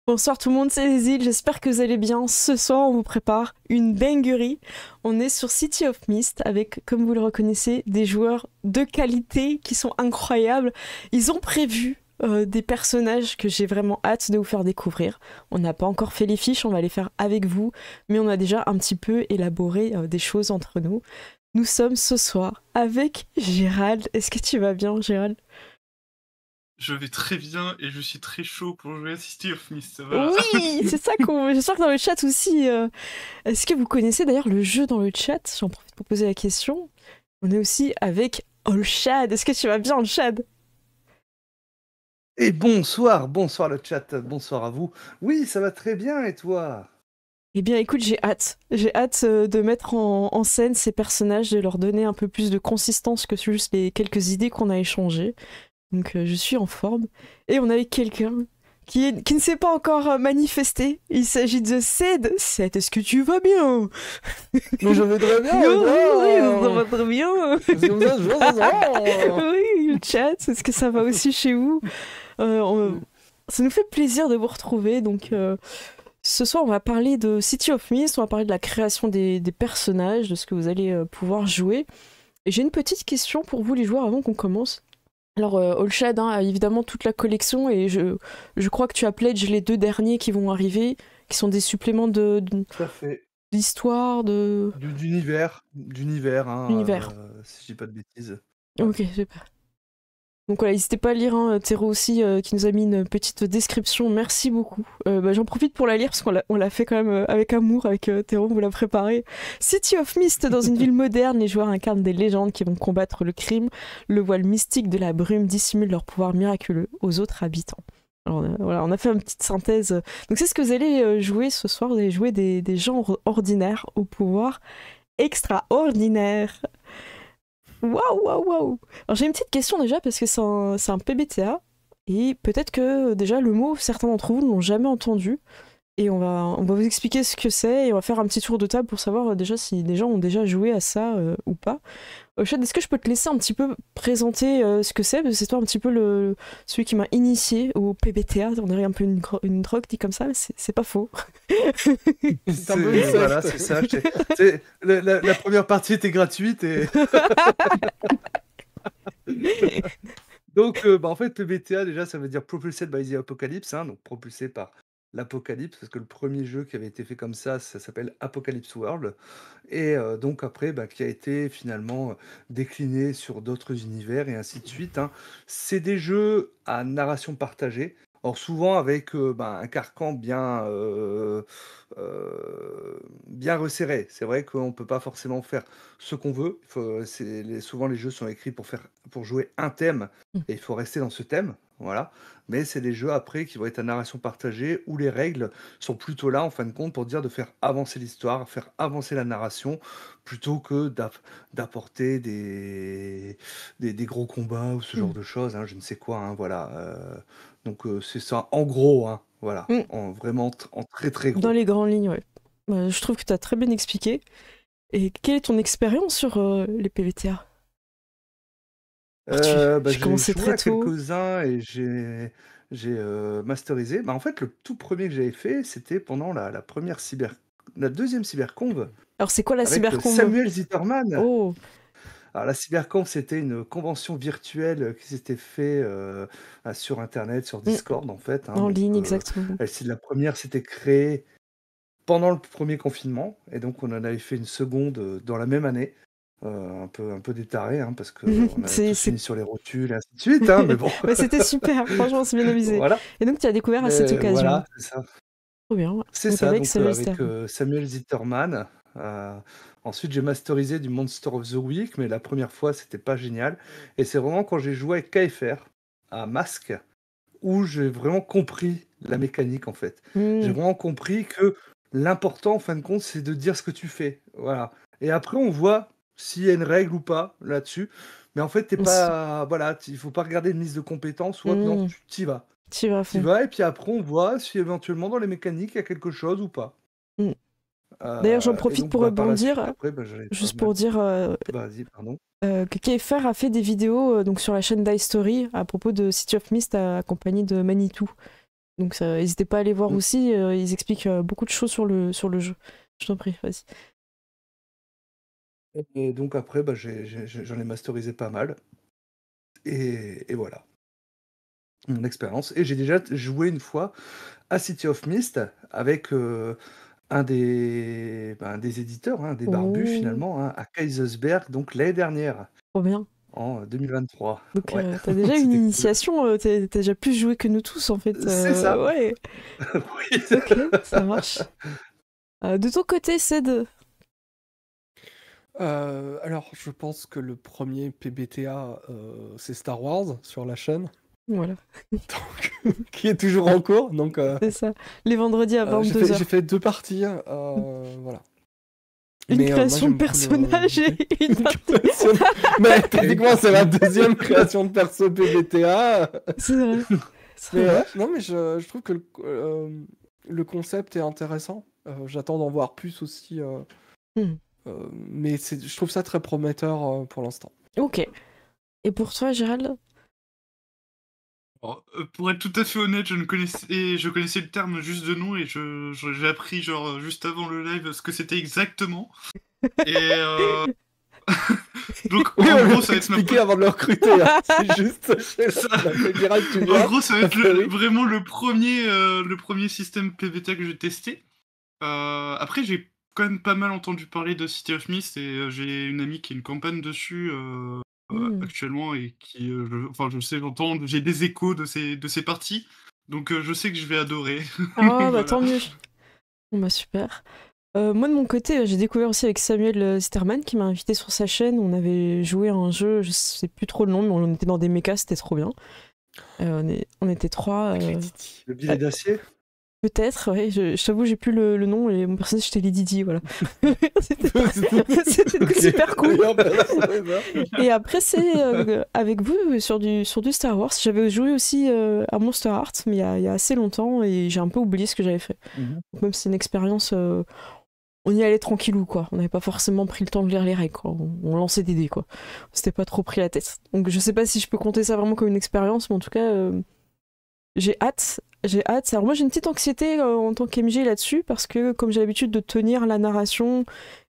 Bonsoir tout le monde, c'est les îles, j'espère que vous allez bien. Ce soir, on vous prépare une dinguerie. On est sur City of Mist avec, comme vous le reconnaissez, des joueurs de qualité qui sont incroyables. Ils ont prévu des personnages que j'ai vraiment hâte de vous faire découvrir. On n'a pas encore fait les fiches, on va les faire avec vous, mais on a déjà un petit peu élaboré des choses entre nous. Nous sommes ce soir avec Gérald. Est-ce que tu vas bien, Gérald? Je vais très bien et je suis très chaud pour jouer à City of Mist. Voilà. Oui, c'est ça qu'on. J'espère que dans le chat aussi. Est-ce que vous connaissez d'ailleurs le jeu dans le chat? J'en profite pour poser la question. On est aussi avec Olshad. Est-ce que tu vas bien, Olshad? Et bonsoir le chat, bonsoir à vous. Oui, ça va très bien et toi? Eh bien, écoute, j'ai hâte. J'ai hâte de mettre en scène ces personnages, de leur donner un peu plus de consistance que juste les quelques idées qu'on a échangées. Donc, je suis en forme. Et on est avec quelqu'un qui ne s'est pas encore manifesté. Il s'agit de Ced. Ced, est-ce que tu vas bien? Mais je vais très bien. Oui, ça va très bien. Oui. Oui, le chat, est-ce que ça va aussi chez vous? Ça nous fait plaisir de vous retrouver. Donc, ce soir, on va parler de City of Mist, on va parler de la création des personnages, de ce que vous allez pouvoir jouer. Et j'ai une petite question pour vous, les joueurs, avant qu'on commence. Alors, Olshad a évidemment toute la collection, et je crois que tu as pledge les 2 derniers qui vont arriver, qui sont des suppléments Tout à fait. d'histoire, D'univers, d'univers. si je dis pas de bêtises. Ok, super. Donc voilà, n'hésitez pas à lire, hein, Théro aussi, qui nous a mis une petite description, merci beaucoup. J'en profite pour la lire, parce qu'on l'a fait quand même avec amour, avec Théro, on vous l'a préparé. City of Mist, dans une ville moderne, les joueurs incarnent des légendes qui vont combattre le crime. Le voile mystique de la brume dissimule leur pouvoir miraculeux aux autres habitants. Alors, voilà, on a fait une petite synthèse. Donc c'est ce que vous allez jouer ce soir, vous allez jouer des gens ordinaires au pouvoir extraordinaire. Waouh, waouh, waouh! Alors j'ai une petite question déjà parce que c'est un PBTA et peut-être que déjà le mot, certains d'entre vous ne l'ont jamais entendu et on va vous expliquer ce que c'est et on va faire un petit tour de table pour savoir déjà si des gens ont déjà joué à ça ou pas. Chad, est-ce que je peux te laisser un petit peu présenter ce que c'est? Parce que c'est toi un petit peu celui qui m'a initié au PBTA. On dirait un peu une drogue dit comme ça, mais c'est pas faux. Voilà, c'est ça. La première partie était gratuite et... Donc, en fait, PBTA, déjà, ça veut dire Propulsed by the Apocalypse, hein, donc propulsé par l'apocalypse, parce que le premier jeu qui avait été fait comme ça s'appelle Apocalypse World, et donc après, qui a été finalement décliné sur d'autres univers et ainsi de suite, hein. C'est des jeux à narration partagée, alors souvent avec un carcan bien resserré. C'est vrai qu'on ne peut pas forcément faire ce qu'on veut. Souvent, les jeux sont écrits pour jouer un thème et il faut rester dans ce thème. Voilà. Mais c'est des jeux après qui vont être à narration partagée où les règles sont plutôt là en fin de compte pour dire de faire avancer l'histoire, faire avancer la narration plutôt que d'apporter des gros combats ou ce genre de choses, hein, je ne sais quoi, hein, voilà. Donc c'est ça en gros, hein, voilà, vraiment en très très gros. Dans les grandes lignes, ouais. Je trouve que tu as très bien expliqué. Et quelle est ton expérience sur les PBTA? J'ai commencé joué très à tôt. quelques-uns et j'ai masterisé. En fait, le tout premier que j'avais fait, c'était pendant la deuxième cyberconv Alors c'est quoi la avec cyberconv? Samuel Zitterman. Oh, Alors la cyberconf, c'était une convention virtuelle qui s'était fait sur internet, sur Discord en fait, hein. en Donc, ligne, exactement. la première s'était créée pendant le premier confinement et donc on en avait fait une seconde dans la même année. Un peu détaré, hein, parce qu'on a tous fini sur les rotules et ainsi de suite, hein, mais bon. Mais c'était super, franchement, c'est bien amusé. Voilà. Et donc tu as découvert à cette occasion. Voilà, c'est ça. Trop bien. C'est Donc ça, avec donc Samuel avec Stern. Samuel Zitterman. Ensuite, j'ai masterisé du Monster of the Week, mais la première fois, c'était pas génial. Et c'est vraiment quand j'ai joué avec KFR à Masque où j'ai vraiment compris la mécanique, en fait. J'ai vraiment compris que l'important, en fin de compte, c'est de dire ce que tu fais. Voilà. Et après, on voit s'il y a une règle ou pas là-dessus. Mais en fait, t'es pas. Voilà, il faut pas regarder une liste de compétences ou autre. Non, tu y vas. Tu vas à Tu fond. vas, et puis après, on voit si éventuellement dans les mécaniques, il y a quelque chose ou pas. D'ailleurs, j'en Et profite donc, pour par la suite, rebondir, après, j'allais pas juste mal. pour dire Vas-y, pardon. que KFR a fait des vidéos donc sur la chaîne Story à propos de City of Mist accompagné de Manitou. Donc n'hésitez pas à aller voir Mm. aussi, ils expliquent beaucoup de choses sur le jeu. Je t'en prie, vas-y. Et donc après, bah, j'en ai masterisé pas mal. Et voilà, mon expérience. Et j'ai déjà joué une fois à City of Mist avec un des éditeurs, hein, des barbus Oh, finalement, hein, à Kaisersberg, donc l'année dernière, trop bien. en 2023. Donc Ouais, t'as déjà une c'était cool. initiation, t'as déjà plus joué que nous tous en fait. C'est ça. Ouais, Oui. ok, ça marche. De ton côté, Ced, Alors, je pense que le premier PBTA, c'est Star Wars sur la chaîne, voilà, qui est toujours en cours. Donc, c'est ça. Les vendredis à j'ai 22h. fait 2 parties. Voilà. Une Mais, moi, création de j'aime beaucoup personnage et une partie. Mais techniquement, c'est ma deuxième création de perso PBTA. C'est vrai. Ça Mais, va. non, mais je trouve que le concept est intéressant. J'attends d'en voir plus aussi. Hmm. Mais je trouve ça très prometteur pour l'instant. Ok. Et pour toi, Gérald? Alors, pour être tout à fait honnête, je connaissais le terme juste de nom et j'ai appris genre juste avant le live ce que c'était exactement. Et donc Oui, en on gros l'a ça va être ma expliqué avant de le recruter. Hein. C'est juste. Ça. On a fait direct, tu En viens. gros, ça va être Oui. vraiment le premier système PBTA que j'ai testé. Après, j'ai quand même pas mal entendu parler de City of Mist et j'ai une amie qui a une campagne dessus actuellement et qui, je sais, j'entends, j'ai des échos de ces parties, donc je sais que je vais adorer. Ah bah Voilà. tant mieux. Bon bah super. Moi de mon côté, j'ai découvert aussi avec Samuel Sterman qui m'a invité sur sa chaîne. On avait joué à un jeu, je sais plus trop le nom, mais on était dans des mechas, c'était trop bien. On était 3. Le billet d'acier. Peut-être, ouais, je t'avoue, j'ai plus le nom et mon personnage c'était Lady Di, voilà. C'était super cool. Et après, c'est avec vous sur du Star Wars. J'avais joué aussi à Monster Hearts, mais il y a assez longtemps et j'ai un peu oublié ce que j'avais fait. Donc, même si c'est une expérience, on y allait tranquillou, quoi. On n'avait pas forcément pris le temps de lire les règles, quoi. On lançait des dés, quoi. On s'était pas trop pris la tête. Donc je sais pas si je peux compter ça vraiment comme une expérience, mais en tout cas, j'ai hâte. Alors moi j'ai une petite anxiété en tant qu'MG là-dessus parce que comme j'ai l'habitude de tenir la narration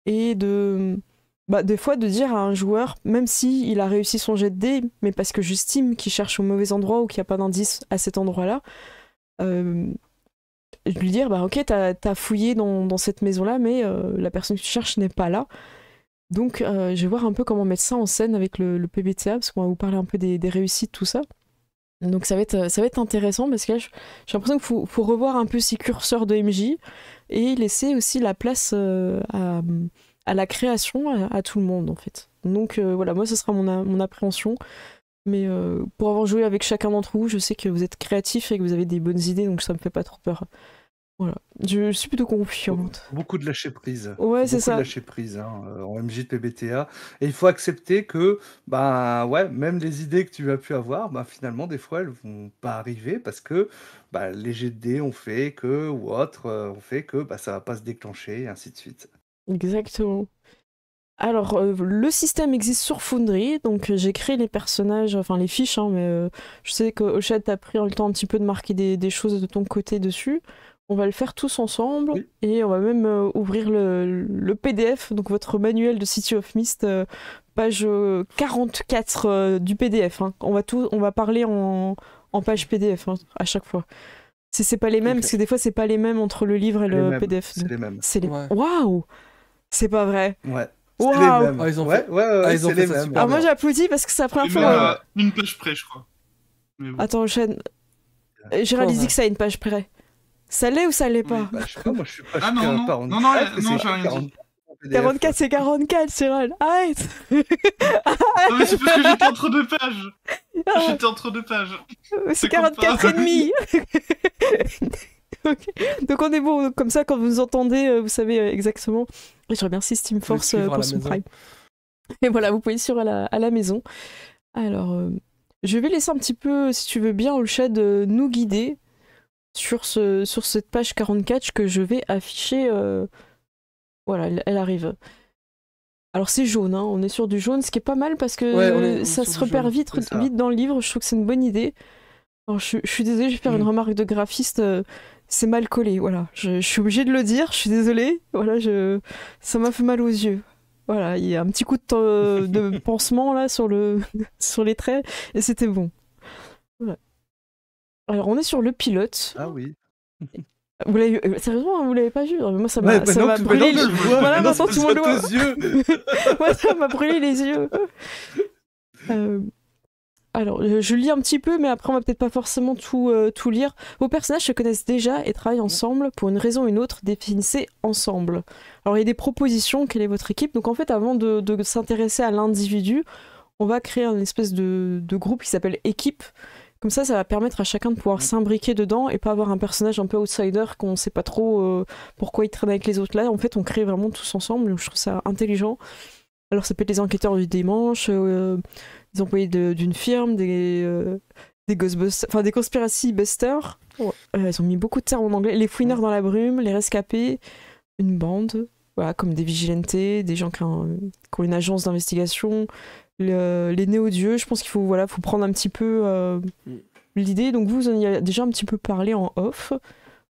et des fois de dire à un joueur, même si il a réussi son jet de dés, mais parce que j'estime qu'il cherche au mauvais endroit ou qu'il n'y a pas d'indice à cet endroit-là, je lui dire ok t'as fouillé dans cette maison-là, mais la personne que tu cherches n'est pas là. Donc je vais voir un peu comment mettre ça en scène avec le PBTA parce qu'on va vous parler un peu des réussites, tout ça. Donc ça va être intéressant parce que là, j'ai l'impression qu'il faut revoir un peu ces curseurs de MJ et laisser aussi la place à la création à tout le monde en fait. Donc voilà, moi ce sera mon appréhension. Mais pour avoir joué avec chacun d'entre vous, je sais que vous êtes créatifs et que vous avez des bonnes idées, donc ça me fait pas trop peur. Voilà, je suis plutôt confiante. Beaucoup de lâcher prise. Ouais, c'est Beaucoup de ça. lâcher prise hein, en MJ de PBTA. Et il faut accepter que, bah ouais, même les idées que tu as pu avoir, bah finalement, des fois, elles vont pas arriver parce que bah, les jets de dés ont fait que, ou autre, ont fait que bah, ça va pas se déclencher, et ainsi de suite. Exactement. Alors, le système existe sur Foundry, donc j'ai créé les personnages, enfin les fiches, hein, mais je sais que Oshad t'as pris le temps un petit peu de marquer des choses de ton côté dessus. On va le faire tous ensemble, Oui. et on va même ouvrir le PDF, donc votre manuel de City of Mist, page 44 du PDF. Hein. On va parler en page PDF hein, à chaque fois. Si c'est pas les mêmes, Ok. parce que des fois c'est pas les mêmes entre le livre et C'est les le mêmes, PDF. c'est donc les mêmes. C'est les... Ouais. Waouh! C'est pas vrai. Ouais. C'est Waouh! les mêmes. Ah, ils ont ouais, fait- ouais, ouais, Ah, ils ont c'est fait les ça mêmes. super Alors moi bien. j'applaudis parce que c'est la première Et fois. même à une page près, je crois. Mais bon. Attends, Ocean. Gérald il dit que ça a une page près. Ça l'est ou ça l'est pas? Bah, je sais pas, moi je suis pas Ah non, non, par non, non, j'ai rien dit. 44 c'est 44, Gérald. Arrête! Non mais c'est parce que j'étais entre deux pages. Ah, J'étais entre deux pages. c'est ça compte 44 pas. et demi. Ok. Donc on est bon. Donc, comme ça, quand vous nous entendez, vous savez exactement. Et je remercie Steam Force suivre à pour la son maison. Prime. Et voilà, vous pouvez suivre à la maison. Alors, je vais laisser un petit peu, si tu veux bien, Olshad nous guider sur cette page 44 que je vais afficher. Voilà, elle arrive. Alors c'est jaune, hein, on est sur du jaune, ce qui est pas mal parce que Ouais, on est ça sur se du repère jaune, vite c'est ça. dans le livre. Je trouve que c'est une bonne idée. Alors, je suis désolée, je vais faire une Mm. remarque de graphiste. C'est mal collé, voilà. Je suis obligée de le dire, je suis désolée. Voilà, ça m'a fait mal aux yeux. Voilà, il y a un petit coup de pansement là sur sur les traits et c'était bon. Voilà. Alors, on est sur le pilote. Ah oui. Vous l'avez sérieusement, hein, vous l'avez pas vu? Moi, ça Ouais, m'a maintenant que brûlé. je le vois, Voilà, maintenant maintenant ça tout le monde saute le aux yeux. Moi, ça m'a brûlé les yeux. Alors, je lis un petit peu, mais après, on va peut-être pas forcément tout lire. Vos personnages se connaissent déjà et travaillent ensemble. Pour une raison ou une autre, définissez ensemble. Alors, il y a des propositions. Quelle est votre équipe? Donc, en fait, avant de s'intéresser à l'individu, on va créer une espèce de groupe qui s'appelle équipe. Comme ça va permettre à chacun de pouvoir s'imbriquer dedans et pas avoir un personnage un peu outsider qu'on sait pas trop pourquoi il traîne avec les autres. Là, en fait, on crée vraiment tous ensemble. Donc, je trouve ça intelligent. Alors, ça peut être les enquêteurs du dimanche, les employés d'une firme, des Ghostbusters, enfin des conspiracy busters. Ils ont mis beaucoup de termes en anglais. Les fouineurs dans la brume, les rescapés, une bande, voilà, comme des vigilantes, des gens qui ont une agence d'investigation, les néo-dieux. Je pense qu'il faut prendre un petit peu l'idée. Donc vous en avez déjà un petit peu parlé en off.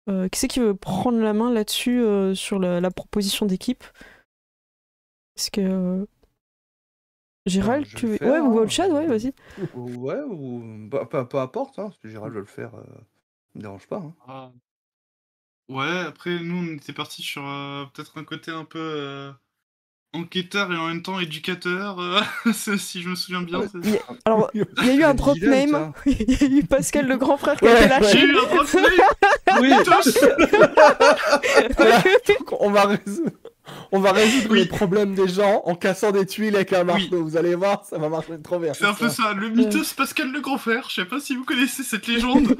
Qui c'est qui veut prendre la main là-dessus sur la proposition d'équipe? Est-ce que Gérald, Je tu vais veux... le faire, Ouais, ou hein. Volchad, ouais, vas-y. Ouais, ou peu importe, hein, parce que Gérald veut le faire, ça me dérange pas. Hein. Ah. Ouais, après, nous, on était partis sur peut-être un côté un peu enquêteur et en même temps éducateur, si je me souviens bien. Alors, il y a eu un drop Vigilante, name. hein. Il y a eu Pascal le grand frère qui a Ouais, été lâché. J'ai eu un drop name. Oui, Voilà. Donc, on va résoudre les problèmes des gens en cassant des tuiles avec un marteau. Vous allez voir, ça va marcher trop bien. C'est un peu ça, le mythos Pascal le grand frère. Je sais pas si vous connaissez cette légende.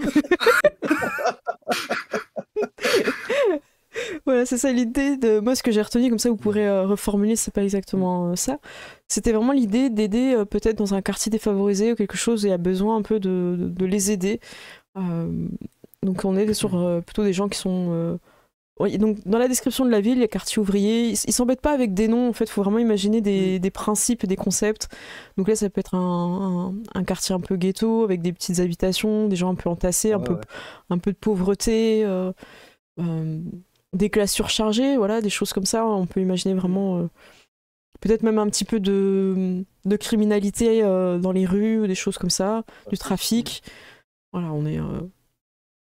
Voilà, c'est ça l'idée de moi, ce que j'ai retenu, comme ça vous pourrez reformuler, c'est pas exactement ça. C'était vraiment l'idée d'aider peut-être dans un quartier défavorisé ou quelque chose et a besoin un peu de les aider. Donc on est sur plutôt des gens qui sont... Donc dans la description de la ville, il y a quartier ouvrier, ils s'embêtent pas avec des noms, en fait, il faut vraiment imaginer des principes et des concepts. Donc là, ça peut être un quartier un peu ghetto, avec des petites habitations, des gens un peu entassés, un peu de pauvreté... des classes surchargées, voilà, des choses comme ça. On peut imaginer vraiment peut-être même un petit peu de criminalité dans les rues, des choses comme ça, du trafic. Voilà, on est...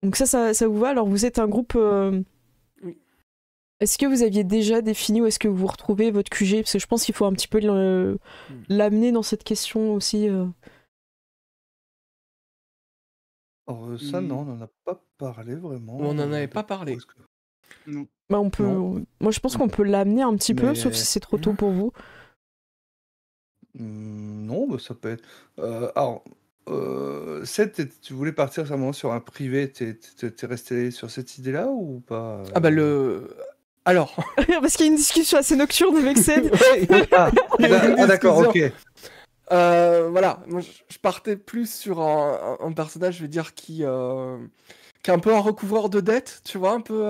Donc ça vous va? Alors vous êtes un groupe... Oui. Est-ce que vous aviez déjà défini où est-ce que vous retrouvez votre QG? Parce que je pense qu'il faut un petit peu l'amener dans cette question aussi. Alors, ça, non, on n'en a pas parlé vraiment. On n'en avait pas parlé. Non. Bah, on peut... Moi, je pense qu'on peut l'amener un petit peu, sauf si c'est trop tôt pour vous. Non, bah, ça peut être. Alors, Seth, tu voulais partir vraiment sur un privé, t'es resté sur cette idée-là ou pas Ah bah Alors, Parce qu'il y a une discussion assez nocturne avec Seth. Ah, d'accord, ok. voilà, moi je partais plus sur un personnage, je vais dire, qui est un peu un recouvreur de dettes, tu vois, un peu...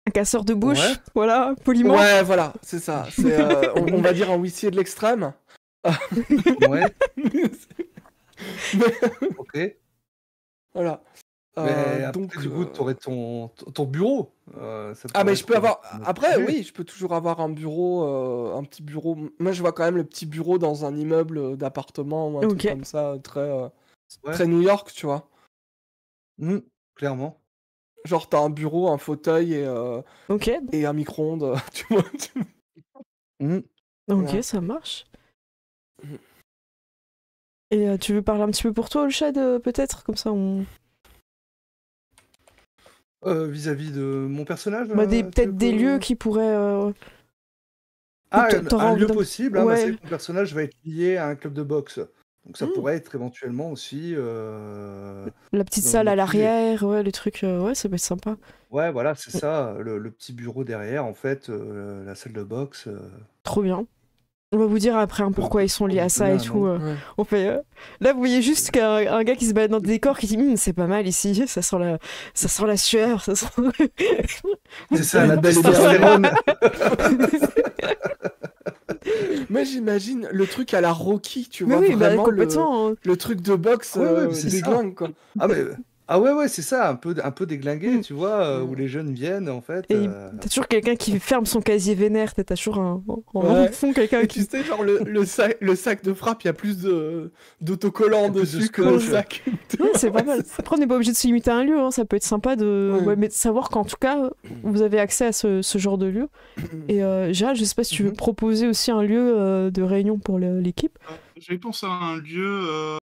Un casseur de bouche, Ouais. voilà, poliment. Ouais, voilà, c'est ça. C'est, on va dire un huissier de l'extrême. Ouais, Mais, ok. voilà. Mais Donc, après, du coup, t'aurais ton bureau. Ça Ah, mais pourrait je peux être avoir... un autre Après, sujet. oui, je peux toujours avoir un bureau, un petit bureau. Moi, je vois quand même le petit bureau dans un immeuble d'appartement ou un truc Ok. comme ça, très Ouais. New York, tu vois. Clairement. Genre, t'as un bureau, un fauteuil Ok, et un micro-ondes, tu vois. ok, Ouais. ça marche. Et tu veux parler un petit peu pour toi, Olshad, peut-être? Comme ça, on... Vis-à-vis de mon personnage, Bah, tu peut-être veux des que- lieux qui pourraient... Ah, t'auras un envie lieu d'un- possible, hein, bah, Ouais. c'est que mon personnage va être lié à un club de boxe. Donc ça Mm. pourrait être éventuellement aussi... La petite dans salle à notre QG. l'arrière, ouais, les trucs... ouais, ça peut être sympa. Ouais, voilà, c'est ça, le petit bureau derrière, en fait, la salle de boxe. Trop bien. On va vous dire après pourquoi ils sont liés à ça et tout. Ouais. On fait... Là, vous voyez juste qu'un gars qui se balade dans des décors qui dit c'est pas mal ici, ça sent la sueur, ça sent... C'est ça, la Belle testostérone. Moi, j'imagine le truc à la Rocky, tu Mais vois, oui, bah, vraiment complètement. le truc de boxe c'est ça. déglingue, quoi. Ouais, c'est ça, un peu déglingué, tu vois, où les jeunes viennent, en fait. Et t'as toujours quelqu'un qui ferme son casier vénère, t'as toujours en fond quelqu'un Et qui... tu sais, genre le sac de frappe, il y a plus d'autocollants Il y a plus de dessus que scotch. le sac. Ouais, c'est pas mal. Après, on n'est pas obligé de se limiter à un lieu, hein. Ça peut être sympa Ouais. mais de savoir qu'en tout cas, vous avez accès à ce genre de lieu. Et Gérald, je sais pas si tu veux proposer aussi un lieu de réunion pour l'équipe. J'avais pensé à un lieu,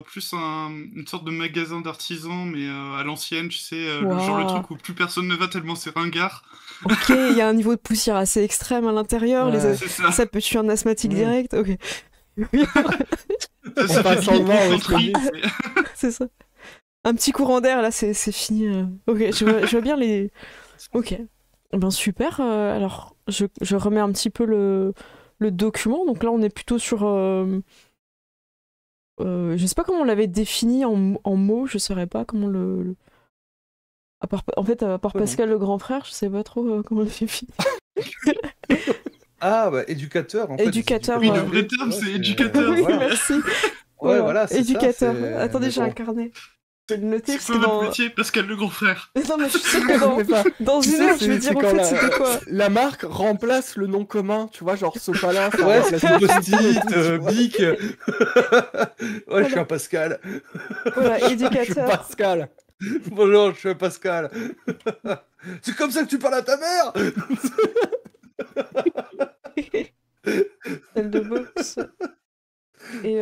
plus une sorte de magasin d'artisans, mais à l'ancienne, tu sais, genre le truc où plus personne ne va tellement c'est ringard. Ok, il y a un niveau de poussière assez extrême à l'intérieur, Ouais. C'est ça. ça peut tuer un asthmatique direct, ok. Ça fait passe en fini vent avec l'infanterie, le C'est ça. Un petit courant d'air, là, c'est fini. Ok, je vois bien les... Ok. Ben super, alors je remets un petit peu le document, donc là on est plutôt sur... je sais pas comment on l'avait défini en mots, je saurais pas comment à part Pascal le grand frère, je sais pas trop comment le définir. Ah, bah, éducateur, en fait. Éducateur, Oui, ouais. le vrai terme, c'est éducateur. Oui, voilà. merci. Ouais, voilà, c'est éducateur. ça, c'est- Attendez, mais j'ai bon. un carnet. Je vais le noter C'est parce quoi que votre dans... métier, Pascal le grand frère? Non, mais je suis sûre que Mais pas- dans Tu une sais, heure, je vais c'est dire au quand fait c'était quoi. la marque remplace le nom commun, tu vois, genre Sopalin, ça Ouais, remplace c'est le post-it, vois. Bic. Ouais, je suis un Pascal. Voilà, Je suis éducateur. Pascal. Bonjour, je suis un Pascal. C'est comme ça que tu parles à ta mère. Salle de boxe. Et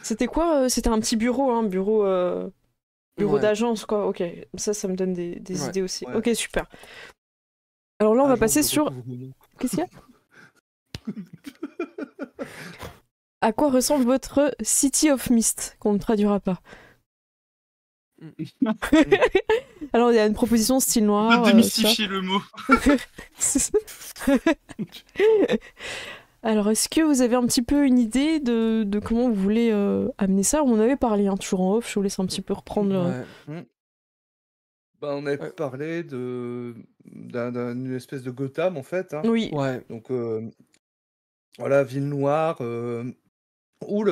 c'était quoi C'était un petit bureau, hein, bureau Ouais. d'agence, quoi. Ok, ça me donne des Ouais. idées aussi. Ouais. Ok, super. Alors là, on va Agence passer de sur... recouvrement. Qu'est-ce qu'il y a À quoi ressemble votre City of Mist, qu'on ne traduira pas. Alors, il y a une proposition style On noir. peut démystifier le mot. Alors, est-ce que vous avez un petit peu une idée de comment vous voulez amener ça? On en avait parlé, hein, toujours en off, je vous laisse un petit peu reprendre. Ouais. Bah, on avait Ouais. parlé d'une espèce de Gotham, en fait. Hein. Oui, Ouais. Donc, voilà, ville noire, où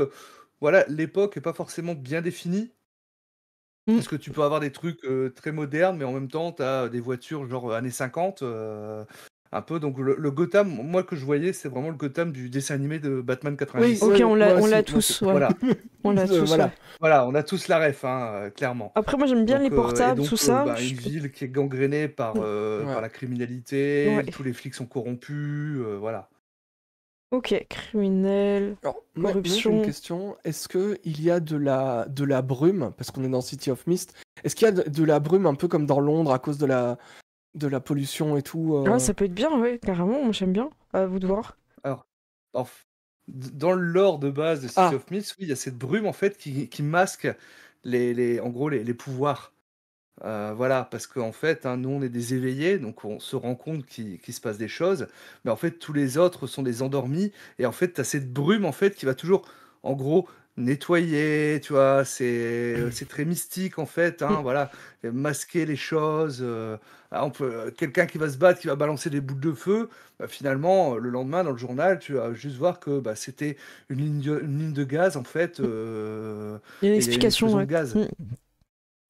voilà, l'époque est pas forcément bien définie. Mm. Parce que tu peux avoir des trucs très modernes, mais en même temps, tu as des voitures genre années 50, un peu. Donc, le Gotham, moi que je voyais, c'est vraiment le Gotham du dessin animé de Batman 90. ok, Ouais, on moi l'a aussi, tous, ouais. Voilà, On l'a tous, Voilà. ouais. voilà, on a tous la ref, hein, clairement. Après, moi, j'aime bien Donc, les portables, et donc, tout ça. bah, une ville qui est gangrénée par Ouais. la criminalité, Ouais. tous les flics sont corrompus, voilà. Ok, criminel. Alors, moi, j'ai Corruption. une question. Est-ce qu'il y a de la brume, parce qu'on est dans City of Mist, est-ce qu'il y a de la brume un peu comme dans Londres à cause de la pollution et tout Ah, ça peut être bien, ouais, carrément, moi j'aime bien. À vous de voir. Alors, dans le lore de base de City of Mist, oui, il y a cette brume en fait qui masque en gros les pouvoirs. Voilà, parce qu'en fait, hein, nous on est des éveillés, donc on se rend compte qu'il se passe des choses, mais en fait tous les autres sont des endormis, et en fait tu as cette brume en fait qui va toujours, en gros, nettoyer, tu vois, c'est très mystique en fait, hein, voilà, et masquer les choses. Quelqu'un qui va se battre, qui va balancer des boules de feu, bah, finalement, le lendemain dans le journal, tu vas juste voir que bah, c'était une ligne de gaz en fait. Il y a une et il y a explication, explosion ouais. de gaz.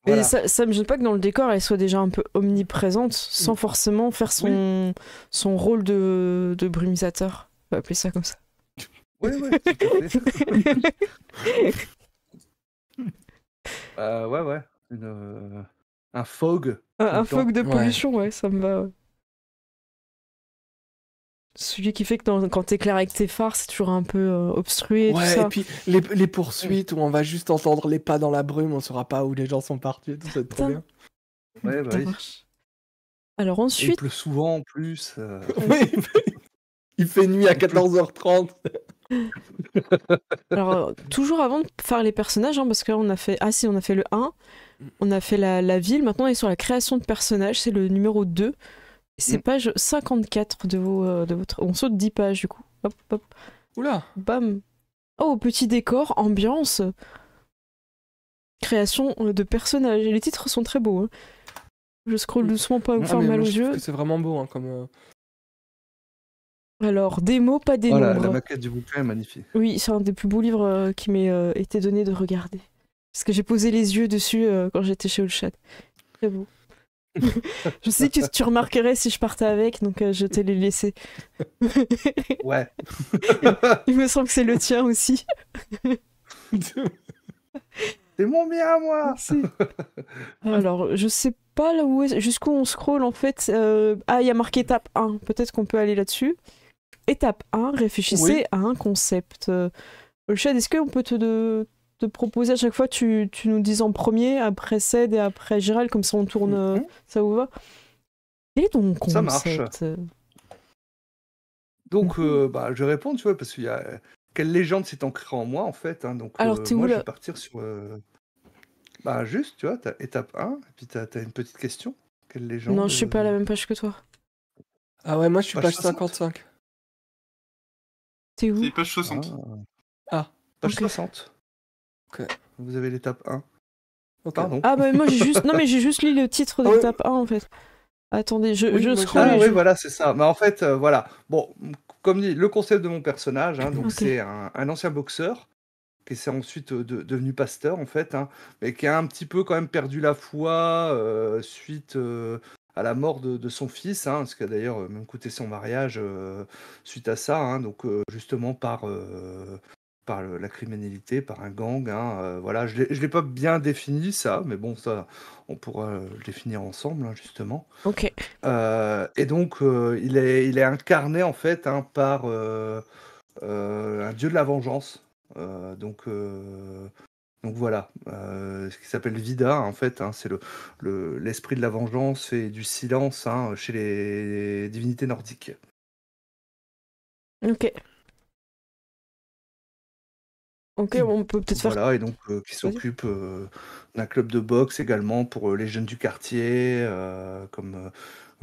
Mais Voilà. ça me gêne pas que dans le décor, elle soit déjà un peu omniprésente, sans forcément faire son rôle de brumisateur. On va appeler ça comme ça. Oui, tout à fait. Ouais. Un fog. Un fog de Ouais. pollution, ouais, ça me va. Ouais. Celui qui fait que quand t'éclaires avec tes phares, c'est toujours un peu obstrué, tout Ouais, ça. et puis les poursuites où on va juste entendre les pas dans la brume, on saura pas où les gens sont partis, tout ça, c'est trop bien. Ouais, bah Ça oui. marche. Alors Et il ensuite, pleut souvent en plus. Oui, il fait nuit à 14h30. alors toujours avant de faire les personnages, hein, parce que là on a fait le 1, on a fait la ville, maintenant on est sur la création de personnages, c'est le numéro 2. Et c'est page 54 de votre... On saute 10 pages du coup. Hop, hop. Oula. Bam. Oh, petit décor, ambiance. Création de personnages. Et les titres sont très beaux. Hein. Je scrolle doucement, pas vous faire mais mal moi, aux je trouve yeux. que c'est vraiment beau, hein, comme... Alors, des mots, pas des Voilà, la nombres. maquette du bouquin est magnifique. Oui, c'est un des plus beaux livres qui m'ait été donné de regarder. Parce que j'ai posé les yeux dessus quand j'étais chez Oldchat. Très beau. Je sais que tu remarquerais si je partais avec, donc je te l'ai laissé. Ouais. Il me semble que c'est le tien aussi. C'est mon mien à moi. Alors, je sais pas là où est jusqu'où on scrolle en fait. Ah, il y a marqué étape 1. Peut-être qu'on peut aller là-dessus. Étape 1, réfléchissez à un concept. Oldchat, est-ce qu'on peut te proposer à chaque fois, tu nous dis en premier, après Ced et après Gérald, comme ça on tourne, ça vous va? Quel est ton Ça marche. concept? Donc, je vais répondre, tu vois, parce qu'il y a quelle légende s'est ancrée en moi, en fait. Hein, donc, Alors, t'es où moi, je là? vais partir sur. Juste, tu vois, t'as étape 1, et puis t'as une petite question. Quelle légende Non, je suis pas à la même page que toi. Ah ouais, moi je suis Page page 55. T'es où? C'est page 60. Ah, Page Ok. 60. ok. Vous avez l'étape 1. Ok. Pardon. Ah bah moi j'ai juste... Non mais j'ai juste lu le titre de Ah ouais. l'étape 1 en fait. Attendez, je Oui, moi, scrolle Ah et oui, je... voilà, c'est ça. Mais en fait, voilà. Bon, comme dit, le concept de mon personnage, hein, donc Ok. c'est un ancien boxeur qui s'est ensuite devenu pasteur, en fait, hein, mais qui a un petit peu quand même perdu la foi suite à la mort de son fils, hein, ce qui a d'ailleurs même coûté son mariage suite à ça, hein, donc justement par la criminalité, par un gang, hein, voilà. Je l'ai pas bien défini, ça, mais bon, ça, on pourra le définir ensemble, hein, justement. Ok. Et donc, il est incarné, en fait, hein, par un dieu de la vengeance. Donc voilà, ce qui s'appelle Vida, en fait, hein, c'est l'esprit de la vengeance et du silence, hein, chez les divinités nordiques. Ok. Ok, on peut peut-être faire... Voilà, et donc qui Vas-y. s'occupe d'un club de boxe également pour les jeunes du quartier, comme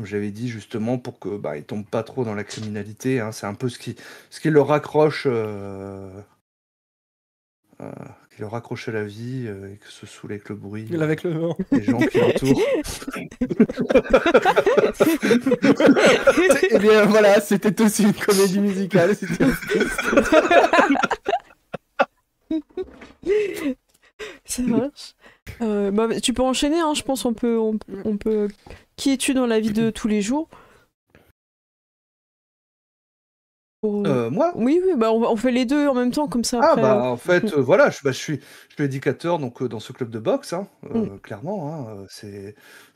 j'avais dit justement, pour que ils tombent pas trop dans la criminalité, hein. C'est un peu ce qui le raccroche, qui le raccroche à la vie, et que se saoule avec le bruit Avec le vent. des gens qui l'entourent. Eh bien voilà, c'était aussi une comédie musicale. Ça marche. Tu peux enchaîner, hein, je pense on peut... Qui es-tu dans la vie de tous les jours? Moi? Oui, on fait les deux en même temps, comme ça Ah après... en fait, voilà, je suis éducateur donc dans ce club de boxe, hein, clairement, hein, c'est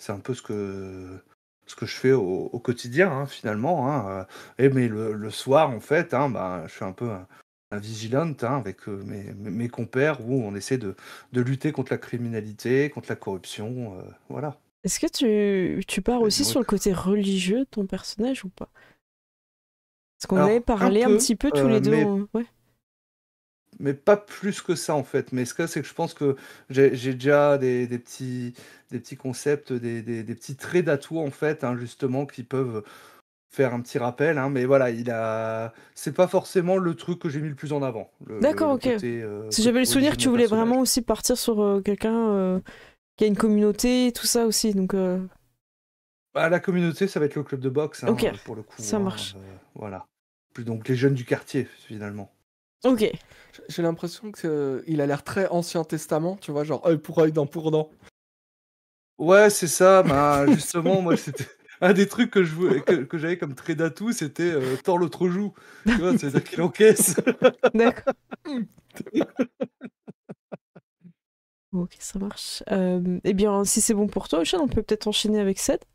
un peu ce que je fais au quotidien, hein, finalement, hein, mais le soir, en fait, hein, je suis un peu un vigilante, hein, avec mes compères où on essaie de lutter contre la criminalité, contre la corruption, voilà. Est-ce que tu pars Et aussi donc sur le côté religieux de ton personnage ou pas? Parce qu'on alors avait parlé un petit peu tous les deux. mais Ouais. mais pas plus que ça, en fait. Mais ce que c'est que je pense que j'ai déjà des petits concepts, des petits traits d'atouts, en fait, hein, justement, qui peuvent faire un petit rappel, hein. Mais voilà, c'est pas forcément le truc que j'ai mis le plus en avant, D'accord, le ok. côté, Si j'avais le souvenir religieux que de tu mon voulais personnage. vraiment aussi partir sur quelqu'un qui a une communauté, tout ça aussi. Donc, La communauté, ça va être le club de boxe, hein, ok, pour le coup, ça hein, marche. voilà. Plus donc les jeunes du quartier, finalement. Ok. J'ai l'impression qu'il a l'air très Ancien Testament, tu vois, genre œil pour œil, dent pour dent. Ouais, c'est ça. Justement, moi, c'était un des trucs que j'avais comme trait d'atout, c'était tord l'autre joue. Tu vois, c'est-à-dire qu'il encaisse. D'accord. Ok, ça marche. Eh bien, si c'est bon pour toi, Ocean, on peut peut-être enchaîner avec Seth.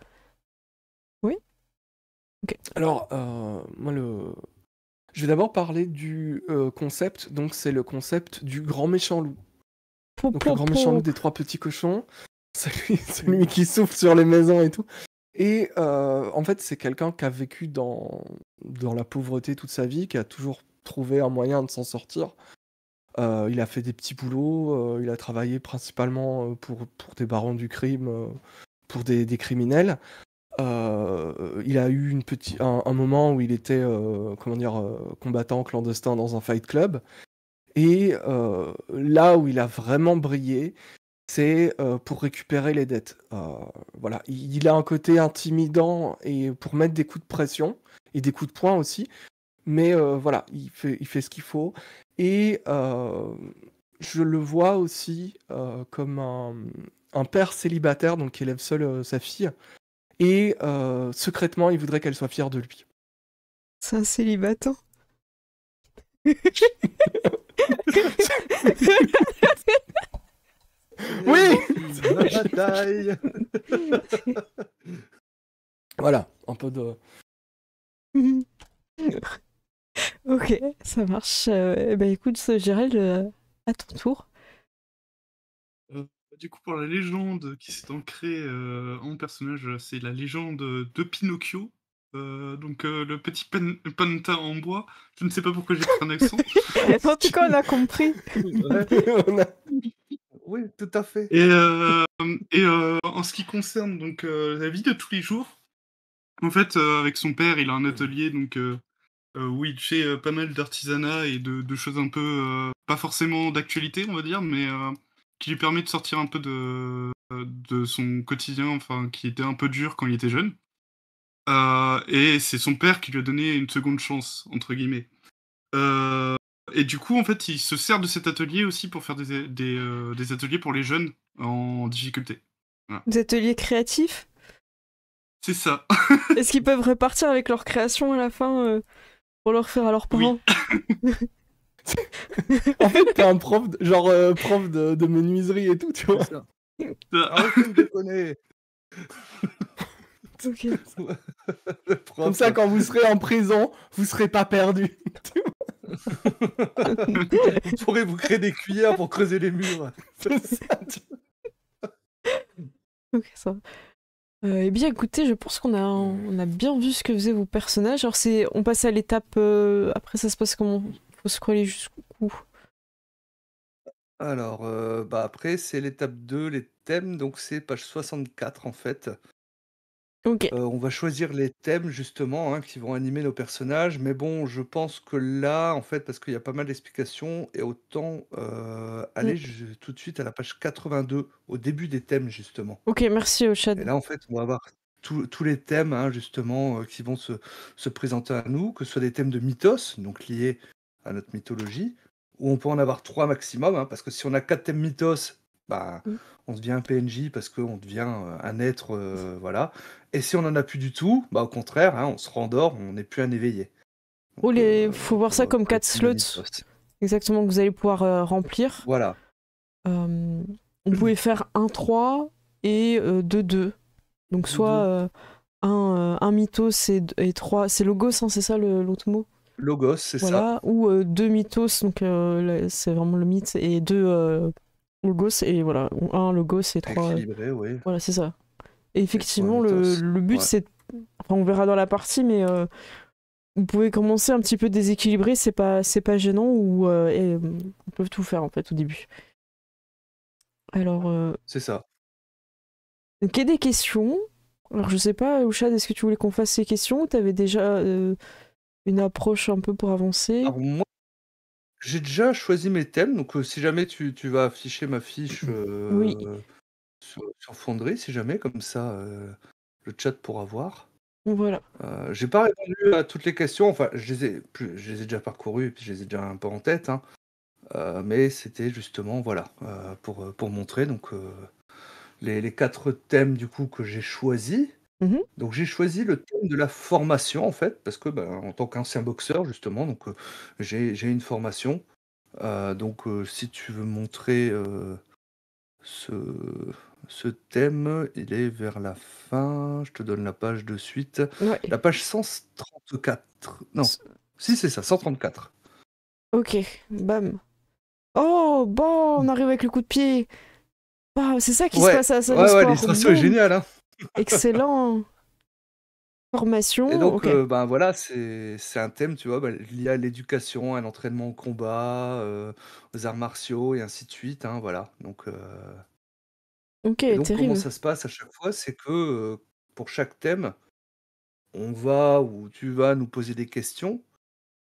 Oui. Ok. Alors, moi, je vais d'abord parler du concept. Donc, c'est le concept du grand méchant loup. Donc, le grand méchant loup des 3 petits cochons. Celui qui souffle sur les maisons et tout. Et en fait, c'est quelqu'un qui a vécu dans la pauvreté toute sa vie, qui a toujours trouvé un moyen de s'en sortir. Il a fait des petits boulots, il a travaillé principalement pour des barons du crime, pour des criminels. Il a eu un moment où il était combattant clandestin dans un fight club. Et là où il a vraiment brillé, c'est pour récupérer les dettes. Voilà. Il a un côté intimidant et pour mettre des coups de pression et des coups de poing aussi. Mais voilà, il fait ce qu'il faut. Et je le vois aussi comme un père célibataire, donc qui élève seul sa fille. Et secrètement, il voudrait qu'elle soit fière de lui. C'est un célibataire. Oui. La bataille. Voilà, un peu de... Ok, ça marche. Bah écoute, Gérald, à ton tour. Du coup, pour la légende qui s'est ancrée en personnage, c'est la légende de Pinocchio. Donc le petit pantin en bois. Je ne sais pas pourquoi j'ai pris un accent. En tout cas, on a compris. Oui, tout à fait. Et en ce qui concerne donc la vie de tous les jours, en fait, avec son père, il a un atelier donc où il fait pas mal d'artisanat et de choses un peu pas forcément d'actualité, on va dire, mais qui lui permet de sortir un peu de son quotidien, enfin qui était un peu dur quand il était jeune. Et c'est son père qui lui a donné une seconde chance, entre guillemets. Et du coup, en fait, il se sert de cet atelier aussi pour faire des ateliers pour les jeunes en difficulté. Voilà. Des ateliers créatifs. C'est ça. Est-ce qu'ils peuvent repartir avec leur création à la fin pour leur faire à leurs parents? En fait, t'es un prof, prof de menuiserie et tout, tu vois. C'est ça. Ah, tu me déconnes. Ok. Comme ça, quand vous serez en prison, vous serez pas perdu. Vous pourrez vous créer des cuillères pour creuser les murs. C'est ça, Ok, ça va. Eh bien, écoutez, je pense on a bien vu ce que faisaient vos personnages. Alors, on passe à l'étape. Après, ça se passe comment? Faut scroller jusqu'où? Alors, bah après, c'est l'étape 2, les thèmes, donc c'est page 64 en fait. Ok. On va choisir les thèmes justement qui vont animer nos personnages, mais bon, je pense que là, en fait, parce qu'il y a pas mal d'explications, et autant aller tout de suite à la page 82, au début des thèmes justement. Ok, merci au chat. Et là, en fait, on va avoir tous les thèmes justement qui vont se présenter à nous, que ce soit des thèmes de mythos, donc liés à notre mythologie, où on peut en avoir 3 maximum, parce que si on a 4 thèmes mythos, bah, on devient un PNJ parce qu'on devient un être, voilà. Et si on en a plus du tout, bah, au contraire, on se rendort, on n'est plus un éveillé. Donc, faut voir ça comme 4 slots, exactement, que vous allez pouvoir remplir. Voilà. On pouvait faire 1-3 et 2-2. Donc soit un mythos et 3... C'est logos, c'est ça l'autre mot? Logos, c'est voilà, ça. Ou 2 mythos, donc c'est vraiment le mythe, et 2 logos, et voilà, 1 logos et 3... Équilibré, oui. Voilà, c'est ça. Et effectivement, le but, c'est... Enfin, on verra dans la partie, mais vous pouvez commencer un petit peu déséquilibré, c'est pas gênant, et on peut tout faire, en fait, au début. Alors... C'est ça. Ok, des questions. Alors, je sais pas, Ouchad, est-ce que tu voulais qu'on fasse ces questions ou t'avais déjà une approche un peu pour avancer? Alors, moi, j'ai déjà choisi mes thèmes, donc si jamais tu vas afficher ma fiche Oui. sur Fonderie, si jamais, comme ça, le chat pourra voir. Voilà. J'ai pas répondu à toutes les questions, enfin, je les ai déjà parcourues et puis je les ai déjà un peu en tête, mais c'était justement, voilà, pour montrer donc les 4 thèmes du coup que j'ai choisis. Donc j'ai choisi le thème de la formation en fait, parce que en tant qu'ancien boxeur justement, donc j'ai une formation. Donc si tu veux montrer ce thème, il est vers la fin. Je te donne la page de suite. Ouais. La page 134. Non, si c'est ça, 134. Ok, bam. Oh, bon, on arrive avec le coup de pied. Bah, c'est ça qui se passe à Sunny Sport. L'illustration est géniale. Excellent. Formation. Et donc, ok. voilà, c'est un thème, tu vois, lié à l'éducation, à l'entraînement au combat, aux arts martiaux et ainsi de suite, voilà. Donc, Ok, et donc comment terrible. ça se passe à chaque fois, c'est que pour chaque thème, on va ou tu vas nous poser des questions.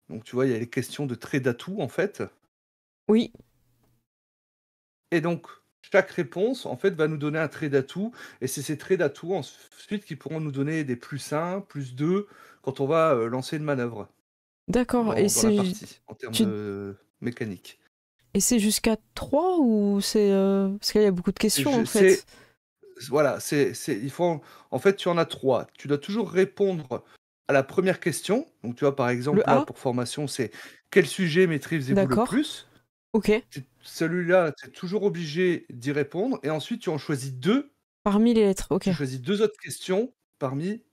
Donc, tu vois, il y a les questions de traits d'atout, en fait. Oui. Et donc, chaque réponse, en fait, va nous donner un trait d'atout. Et c'est ces traits d'atout, ensuite, qui pourront nous donner des +1, +2, quand on va lancer une manœuvre. D'accord. Et dans la partie, en termes tu- de mécanique. et c'est jusqu'à 3 ou c'est... Parce qu'il y a beaucoup de questions en C'est fait. voilà, il faut en fait, tu en as 3. Tu dois toujours répondre à la première question. Donc, tu vois, par Le exemple, là, A? pour formation, c'est: «Quel sujet maîtrisez-vous le D'accord. plus?» Ok. Celui-là, tu es toujours obligé d'y répondre et ensuite tu en choisis 2. Parmi les lettres, ok. Tu choisis 2 autres questions parmi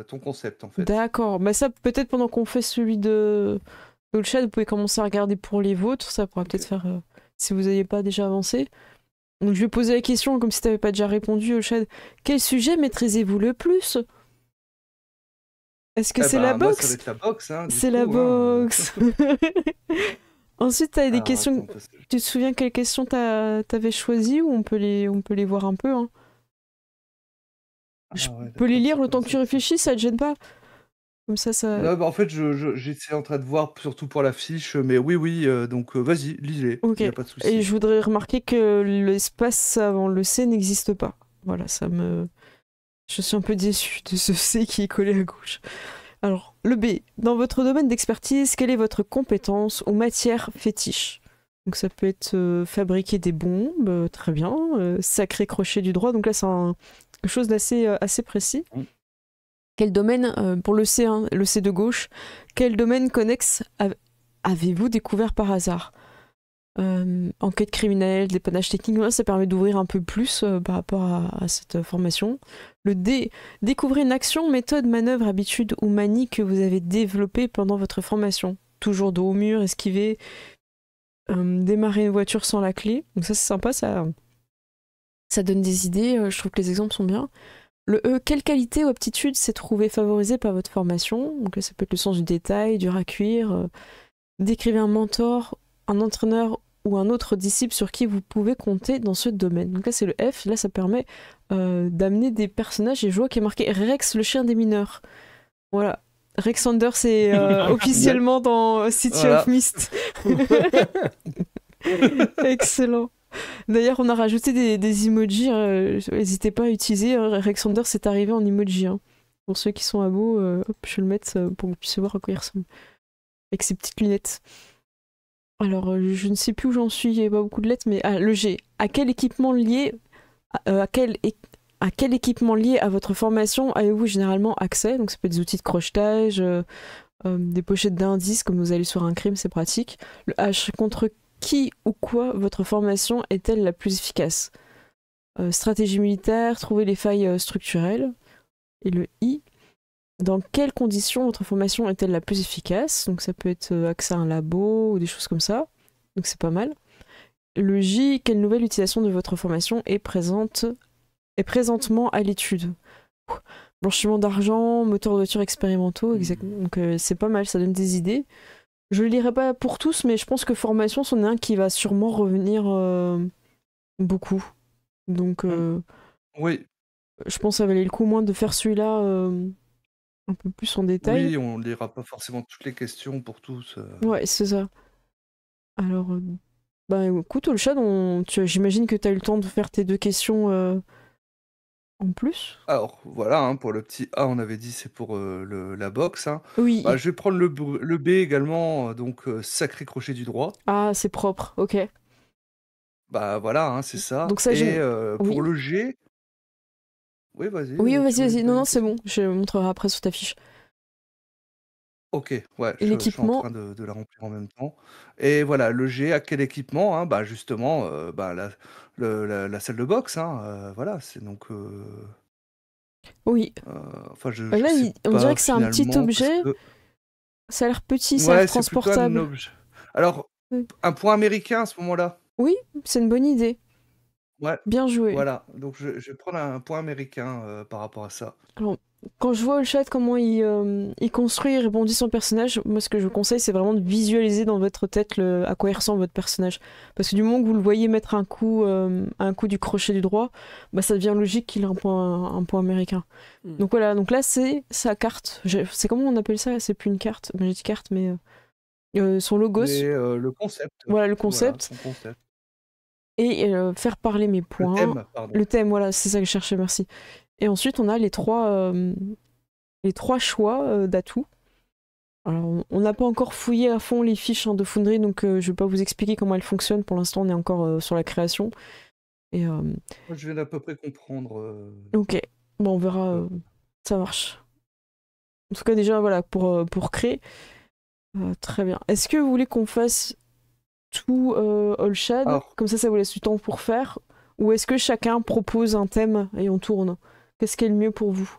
ton concept, en fait. D'accord. Bah ça, peut-être pendant qu'on fait celui de le chat, vous pouvez commencer à regarder pour les vôtres. Ça pourra peut-être OK. faire... si vous n'avez pas déjà avancé. Donc je vais poser la question, comme si tu n'avais pas déjà répondu, au chat. Quel sujet maîtrisez-vous le plus? Est-ce que Eh c'est la ben, moi, ça va boxe? être la boxe, hein, du C'est la coup, hein, boxe. Ensuite, tu as des Alors questions. attends, parce que Tu te souviens quelles questions t'avais choisies ou on peut les voir un peu, hein. Je ouais, peux les d'accord, lire c'est le comme temps que tu ça. réfléchis, ça te gêne pas? Comme ça... Non, bah, en fait, j'étais en train de voir surtout pour la fiche, mais oui, donc vas-y, lis-les, Ok. il y a pas de Et souci. je voudrais remarquer que l'espace avant le C n'existe pas. Voilà, ça me... Je suis un peu déçue de ce C qui est collé à gauche. Alors, le B. Dans votre domaine d'expertise, quelle est votre compétence ou matière fétiche? Donc ça peut être fabriquer des bombes, très bien. Sacré crochet du droit, donc là c'est quelque chose d'assez assez précis. Mm. Quel domaine, pour le C, hein, le C de gauche, quel domaine connexe avez-vous découvert par hasard? Enquête criminelle, dépannage technique, là, ça permet d'ouvrir un peu plus par rapport à cette formation. Le D, découvrez une action, méthode, manœuvre, habitude ou manie que vous avez développée pendant votre formation. Toujours dos au mur, esquiver, démarrer une voiture sans la clé. Donc ça c'est sympa, ça donne des idées, je trouve que les exemples sont bien. Le E, quelle qualité ou aptitude s'est trouvée favorisée par votre formation? Donc là ça peut être le sens du détail, dur à cuire. Décrivez un mentor, un entraîneur ou un autre disciple sur qui vous pouvez compter dans ce domaine. Donc là c'est le F, là ça permet d'amener des personnages, et je vois qu'il y a marqué Rex le chien des mineurs. Voilà. Rex Sanders est officiellement dans City Voilà. of Mist. Excellent. D'ailleurs, on a rajouté des emojis. N'hésitez pas à utiliser. Rex Sanders est arrivé en emoji. Hein. Pour ceux qui sont à bout, hop, je vais le mettre pour que vous puissiez voir à quoi il ressemble. Avec ses petites lunettes. Alors, je ne sais plus où j'en suis, il n'y a pas beaucoup de lettres, mais le G. À quel équipement lié à quel équipement lié à votre formation avez-vous généralement accès? Donc ça peut être des outils de crochetage, des pochettes d'indices, comme vous allez sur un crime, c'est pratique. Le H, contre qui ou quoi votre formation est-elle la plus efficace? Stratégie militaire, trouver les failles structurelles. Et le I, dans quelles conditions votre formation est-elle la plus efficace? Donc ça peut être accès à un labo ou des choses comme ça. Donc c'est pas mal. Le J, quelle nouvelle utilisation de votre formation est présentement à l'étude? Blanchiment d'argent, moteur de voiture expérimentaux, exactement. Donc c'est pas mal, ça donne des idées. Je le lirai pas pour tous, mais je pense que formation, c'en est un qui va sûrement revenir beaucoup. Donc Oui, je pense que ça valait le coup moins de faire celui-là un peu plus en détail. oui, on lira pas forcément toutes les questions pour tous. Ouais, c'est ça. Alors, bah écoute, le chat, j'imagine que tu as eu le temps de faire tes 2 questions en plus. Alors voilà, hein, pour le petit A, on avait dit c'est pour la boxe, hein. Oui. Bah, je vais prendre le B également, donc sacré crochet du droit. Ah, c'est propre, ok. Bah voilà, hein, c'est ça. Donc ça, Et oui. pour le G, oui, vas-y. Oui, tu vas-y, voulais vas-y. me Non, poser non, une c'est question? bon. Je montrerai après sur ta fiche. Ok, ouais, Et je suis en l'équipement, train de la remplir en même temps. Et voilà, le G, à quel équipement? Hein, bah justement, bah, la salle de boxe, hein, voilà, c'est donc. oui. Enfin, je Là, sais on dirait pas que c'est un petit finalement, parce objet. que. Ça a l'air petit, ça a l'air Ouais, c'est plutôt un transportable. objet. Alors, Oui. un point américain à ce moment-là? Oui, c'est une bonne idée. Ouais, Bien joué. voilà. Donc je vais prendre un point américain par rapport à ça. Alors, quand je vois le chat, comment il construit et répondit son personnage, moi ce que je vous conseille, c'est vraiment de visualiser dans votre tête à quoi il ressemble votre personnage. Parce que du moment que vous le voyez mettre un coup du crochet du droit, bah, ça devient logique qu'il ait un point américain. Donc voilà, donc là c'est sa carte. C'est comment on appelle ça? C'est plus une carte, j'ai dit carte, mais son logo. Mais le concept. Voilà, le concept. Voilà, son concept. Et faire parler mes points. Le thème, pardon. Le thème, voilà, c'est ça que je cherchais, merci. Et ensuite, on a les trois choix d'atouts. Alors, on n'a pas encore fouillé à fond les fiches de Foundry, donc je vais pas vous expliquer comment elles fonctionnent. Pour l'instant, on est encore sur la création. Et, Moi, je viens d'à peu près comprendre. ok, bon, on verra. Ça marche. En tout cas, déjà, voilà, pour créer. Très bien. Est-ce que vous voulez qu'on fasse tout All Shad, Alors, comme ça vous laisse du temps pour faire, ou est-ce que chacun propose un thème et on tourne? Qu'est-ce qui est le mieux pour vous?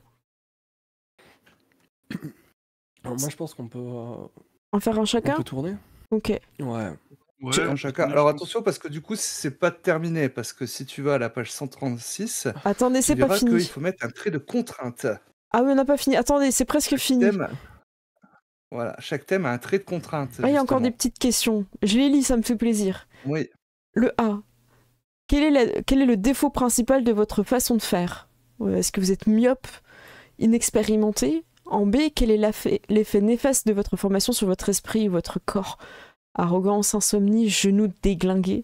Alors moi, je pense qu'on peut, En faire un on chacun? peut tourner. Ok. Ouais. Ouais, un chacun. je Alors pense. attention, parce que du coup, c'est pas terminé. Parce que si tu vas à la page 136, Attendez, tu c'est pas verras qu'il fini. faut mettre un trait de contrainte. Ah oui, on n'a pas fini. Attendez, c'est presque Chaque fini. thème, voilà, chaque thème a un trait de contrainte, Ah, il y a encore des justement. petites questions. Je les lis, ça me fait plaisir. Oui. Le A. Quel est le défaut principal de votre façon de faire? Est-ce que vous êtes myope, inexpérimenté? En B, quel est l'effet néfaste de votre formation sur votre esprit ou votre corps? Arrogance, insomnie, genoux déglingués.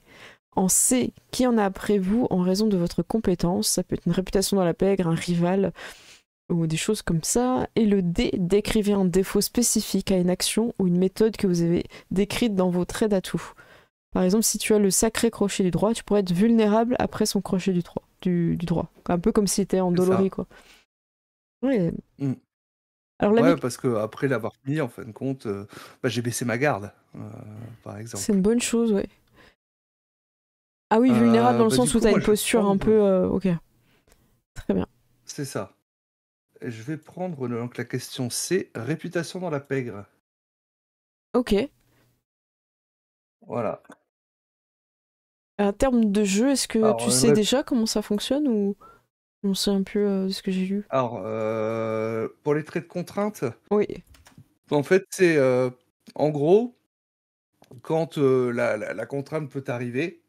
En C, qui en a après vous en raison de votre compétence? Ça peut être une réputation dans la pègre, un rival, ou des choses comme ça. Et le D, décrivez un défaut spécifique à une action ou une méthode que vous avez décrite dans vos traits d'atout. Par exemple, si tu as le sacré crochet du droit, tu pourrais être vulnérable après son crochet du droit. Un peu comme si tu étais endolori, quoi. Ouais. Mm. Alors, Ouais, parce que après l'avoir mis, en fin de compte, j'ai baissé ma garde, par exemple. c'est une bonne chose, ouais. Ah oui, vulnérable dans le sens où tu as une posture un peu... Ok. Très bien. C'est ça. Et je vais prendre donc la question C, réputation dans la pègre. Ok. Voilà. En termes de jeu, est-ce que Alors, tu sais déjà comment ça fonctionne ou on sait un peu de ce que j'ai lu? Alors, pour les traits de contrainte, Oui. en fait, c'est en gros, quand la contrainte peut arriver,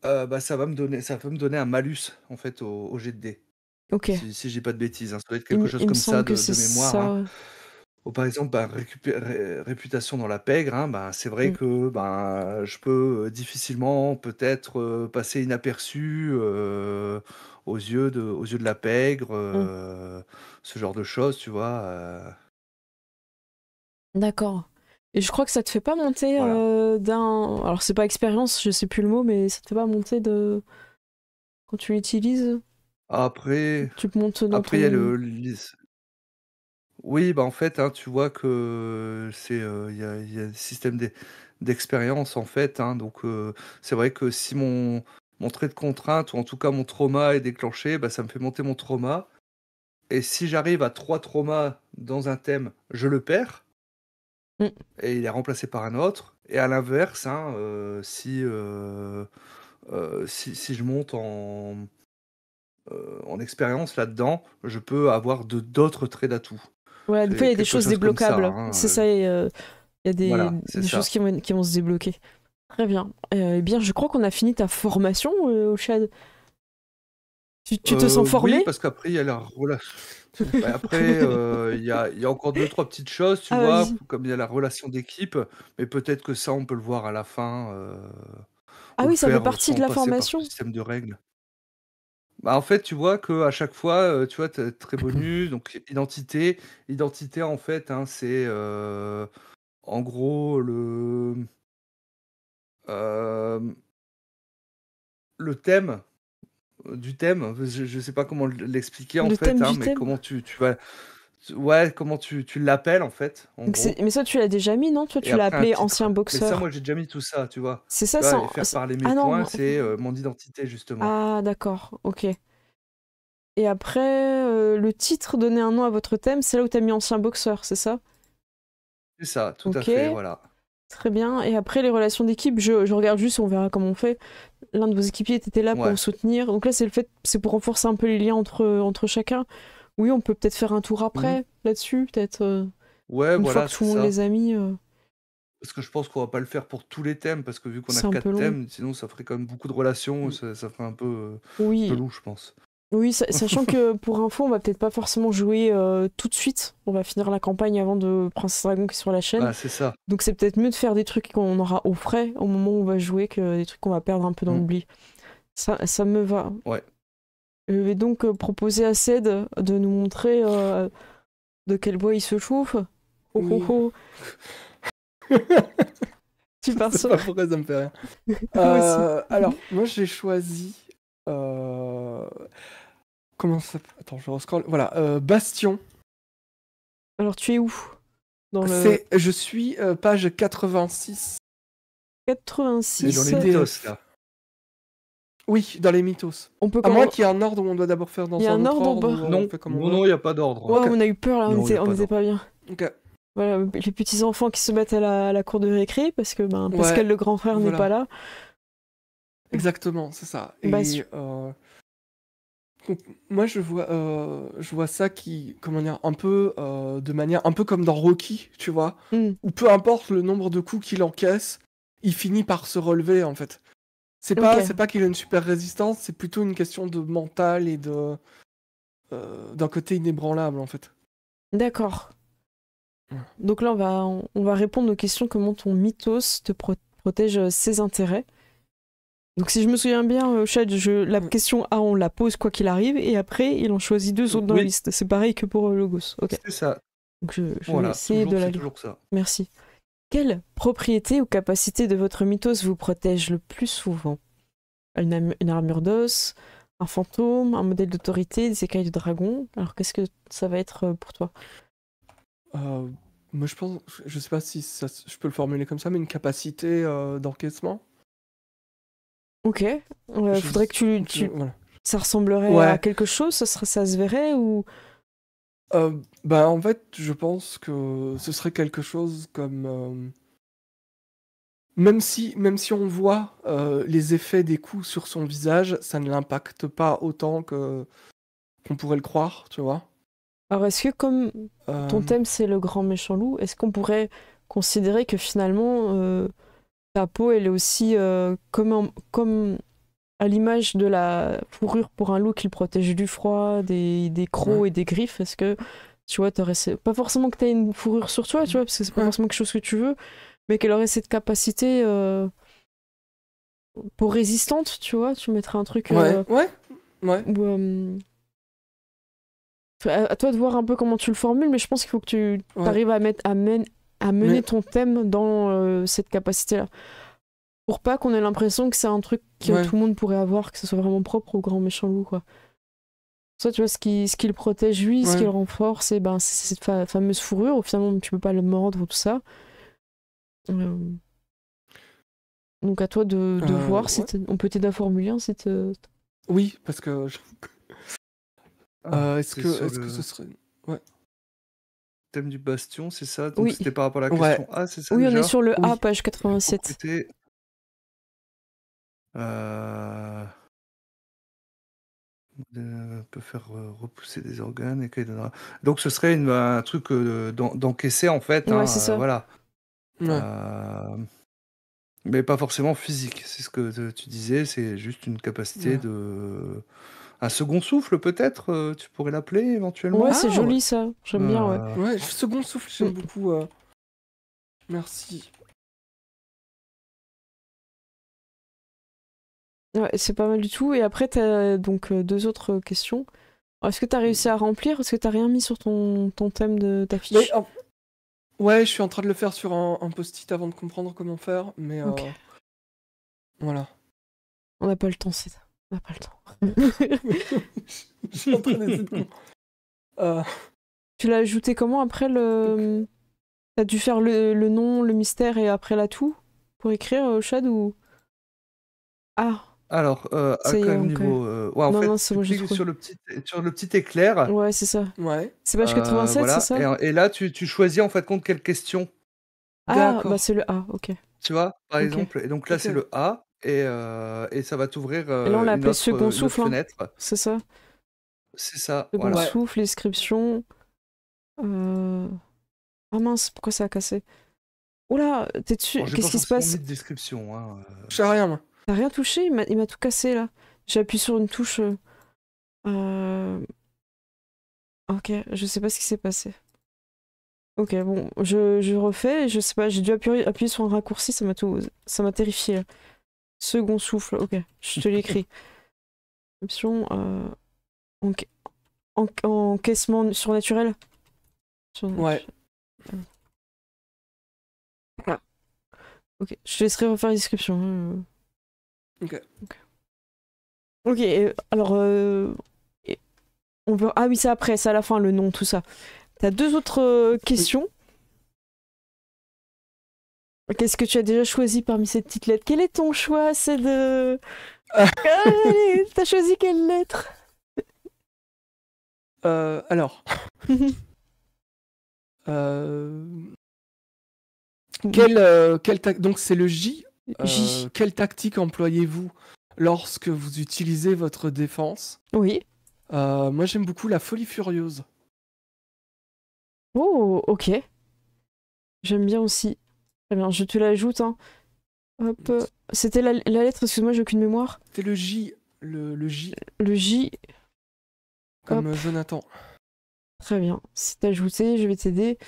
ça va me donner un malus en fait au jet de dés. Ok. Si je dis pas de bêtises, hein, ça doit être quelque chose Il me comme ça semble que c'est de mémoire. ça. Hein. Ou par exemple, réputation dans la pègre, hein, c'est vrai que je peux difficilement peut-être passer inaperçu aux yeux de la pègre, ce genre de choses, tu vois. D'accord. Et je crois que ça te fait pas monter Voilà. d'un... Alors c'est pas expérience, je sais plus le mot, mais ça te fait pas monter de... Quand tu l'utilises, Après, tu montes dans après il y a ton... Oui, en fait, hein, tu vois que il y a un système d'expérience en fait, hein, donc c'est vrai que si mon trait de contrainte ou en tout cas mon trauma est déclenché, ça me fait monter mon trauma. Et si j'arrive à 3 traumas dans un thème, je le perds Mm. et il est remplacé par un autre. Et à l'inverse, hein, si je monte en expérience là-dedans, je peux avoir d'autres traits d'atout. Ouais, des fois il y a des quelque choses chose comme ça, débloquables. hein, C'est ça, il y a voilà, c'est des ça. choses qui vont se débloquer. Très bien. Eh bien, je crois qu'on a fini ta formation au Shad. Tu te sens formé? Oui, parce qu'après, il y a la relation. Après, il y a encore 2-3 petites choses, tu Ah, vois? vas-y. Comme il y a la relation d'équipe, mais peut-être que ça, on peut le voir à la fin, Ah ou le oui, ça fait faire, partie de sans la passer par tout le formation. système de règles. En fait, tu vois qu'à chaque fois, tu vois, tu très bonus, donc identité. Identité, en fait, hein, c'est, en gros, hem, le thème, du thème. Je sais pas comment l'expliquer, en Le thème fait, hein, du mais thème. comment tu vas ouais, comment tu l'appelles, en fait, en gros. Mais ça, tu l'as déjà mis, non? Toi, Et tu l'as après un appelé titre. ancien Mais ça, boxeur. moi, j'ai déjà mis tout ça, tu vois? C'est Tu ça, vois? Et faire parler mes Ah non, points, c'est, mon identité, justement. Ah, d'accord, ok. Et après, le titre, donner un nom à votre thème, c'est là où t'as mis ancien boxeur, c'est ça? C'est ça, tout à Ok, fait, voilà. très bien. Et après, les relations d'équipe, je regarde juste, on verra comment on fait. L'un de vos équipiers était là pour Ouais. me soutenir. Donc là, c'est pour renforcer un peu les liens entre chacun. Oui, on peut peut-être faire un tour après, là-dessus, peut-être Ouais, une fois voilà, que tout c'est le monde ça. les a mis. Parce que je pense qu'on va pas le faire pour tous les thèmes, parce que vu qu'on a C'est un peu 4 long. thèmes, sinon ça ferait quand même beaucoup de relations, ça ferait un peu Oui, lourd, je pense. oui, sachant que pour info, on va peut-être pas forcément jouer tout de suite. On va finir la campagne avant de Princesse Dragon qui est sur la chaîne. Bah, c'est ça. Donc c'est peut-être mieux de faire des trucs qu'on aura au frais au moment où on va jouer que des trucs qu'on va perdre un peu dans l'oubli. Ça me va. Ouais. Je vais donc proposer à Ced de nous montrer de quel bois il se chauffe. Oh, Oui. oh, oh. Tu pars Je sais sur... pas pourquoi ça me fait rire. Moi aussi. Alors, moi j'ai choisi. Comment ça s'appelle? Attends, je rescroll. Voilà, Bastion. Alors, tu es où? Dans le Je suis page 86. C'est 86. dans les PDF. mythos, là. Oui, dans les mythos. On peut À moins comment... qu'il y ait un ordre où on doit d'abord faire dans Il y a un un autre ordre ou ordre. pas? Ou Non, on fait comme on non, veut. non, il n'y a pas d'ordre. Ouais, Ok. on a eu peur là, Non, y a on pas était pas bien. Ok. Voilà, les petits enfants qui se mettent à la cour de récré parce que Ouais, Pascal le grand frère n'est voilà. pas là. Exactement, c'est ça. Bah, Et donc, moi je vois ça qui, comment dire, un peu de manière un peu comme dans Rocky, tu vois, Hmm. où peu importe le nombre de coups qu'il encaisse, il finit par se relever en fait. C'est Ok. pas qu'il a une super résistance, c'est plutôt une question de mental et d'un côté inébranlable en fait. D'accord. Ouais. Donc là, on va répondre aux questions comment ton mythos te protège ses intérêts. Donc si je me souviens bien, Chad, la question A, on la pose quoi qu'il arrive, et après, il en choisit deux autres dans la Oui, liste. C'est pareil que pour Logos. Ok. c'est ça. Donc je vais Voilà, essayer de toujours, la c'est lire. toujours ça. Merci. Quelle propriété ou capacité de votre mythos vous protège le plus souvent? Une armure d'os, un fantôme, un modèle d'autorité, des écailles de dragon. Alors qu'est-ce que ça va être pour toi? Moi je pense, je sais pas si je peux le formuler comme ça, mais une capacité d'encaissement. Ok. Faudrait que Voilà. ça ressemblerait Ouais. à quelque chose, ça se verrait ou... Bah en fait, je pense que ce serait quelque chose comme même si on voit les effets des coups sur son visage, ça ne l'impacte pas autant qu'on pourrait le croire, tu vois. Alors est-ce que comme ton Euh, thème c'est le grand méchant loup, est-ce qu'on pourrait considérer que finalement ta peau elle est aussi comme à l'image de la fourrure pour un loup qui le protège du froid, des crocs Ouais. et des griffes, est-ce que tu vois, pas forcément que tu aies une fourrure sur toi, tu vois, parce que c'est pas Ouais. forcément quelque chose que tu veux, mais qu'elle aurait cette capacité pour résistante, tu vois, tu mettrais un truc Ouais. où, à toi de voir un peu comment tu le formules, mais je pense qu'il faut que tu Ouais. arrives à mener Mais- ton thème dans cette capacité-là. Pour pas qu'on ait l'impression que c'est un truc que Ouais. tout le monde pourrait avoir, que ce soit vraiment propre au grand méchant loup, quoi. Ça, tu vois, ce qui le protège lui, ce qui Ouais. le renforce, c'est cette fameuse fourrure, où finalement tu peux pas le mordre ou tout ça. Euh, Donc à toi de voir si ouais. on peut t'aider à formuler un site. Oui, parce que est-ce C'est que sur est-ce que le ce serait thème du bastion, c'est ça? Donc Oui, c'était par rapport à la Ouais. question A, c'est ça oui, on est déjà? sur le A, Oui. page 87. Propriété. Peut faire repousser des organes et donc ce serait un truc d'encaisser en fait, Ouais, hein, c'est ça. voilà. Ouais. Mais pas forcément physique, c'est ce que tu disais, c'est juste une capacité Ouais. de... Un second souffle peut-être, tu pourrais l'appeler éventuellement? Ouais, c'est Ah, joli ouais. ça. J'aime bien, ouais. Ouais, second souffle, j'aime Mm. beaucoup. Merci. Ouais, c'est pas mal du tout. Et après, t'as donc deux autres questions. Alors, est-ce que t'as réussi à remplir? Est-ce que t'as rien mis sur ton thème de ta fiche? Mais, ouais, je suis en train de le faire sur un post-it avant de comprendre comment faire, mais Ok. voilà. On n'a pas le temps, c'est ça. On n'a pas le temps. Je suis en train d'essayer de Tu l'as ajouté comment après le... T'as dû faire le nom, le mystère et après l'atout pour écrire Chad ou... Ah, Alors, à ça y est, quel ok. niveau? Ouais, en Non, fait, non, c'est tu bon, j'ai cliques trouvé. sur le petit éclair, Ouais, c'est ça. Ouais. C'est page 87, c'est voilà, ça? et là, tu choisis en fait compte quelle question, Ah, D'accord. bah c'est le A, ok. tu vois, par Ok. exemple. Et donc là, Ok. c'est le A, et ça va t'ouvrir Et là, on l'a une appelé second autre souffle, hein. fenêtre. C'est ça? C'est ça, Second voilà. Ouais. souffle, description. Ah mince, pourquoi ça a cassé? Oula, t'es dessus. Bon, j'ai Qu'est-ce pas qui se forcément passe? mis de description, hein. Je sais rien, moi. T'as rien touché? Il m'a tout cassé là. J'ai appuyé sur une touche. Ok, je sais pas ce qui s'est passé. Ok, bon, je refais. Je sais pas, j'ai dû appuyer sur un raccourci, ça m'a terrifié là. Second souffle, ok, je te l'écris. Option encaissement surnaturel. Ouais. Ok, je te laisserai refaire la description. Ok. Ok, alors... on veut... Ah oui, c'est après, c'est à la fin, le nom, tout ça. T'as 2 autres questions. Qu'est-ce que tu as déjà choisi parmi ces petites lettres? Quel est ton choix? C'est de... Allez, t'as choisi quelle lettre? Alors... Donc c'est le J. J. Quelle tactique employez-vous lorsque vous utilisez votre défense? Oui. Moi j'aime beaucoup la folie furieuse. Oh, ok. J'aime bien aussi. Très bien, je te l'ajoute. Hein. Hop. C'était la lettre, excuse-moi, j'ai aucune mémoire. C'était le J. Le J. Le J. Comme Jonathan. Très bien. C'est ajouté, je vais t'aider.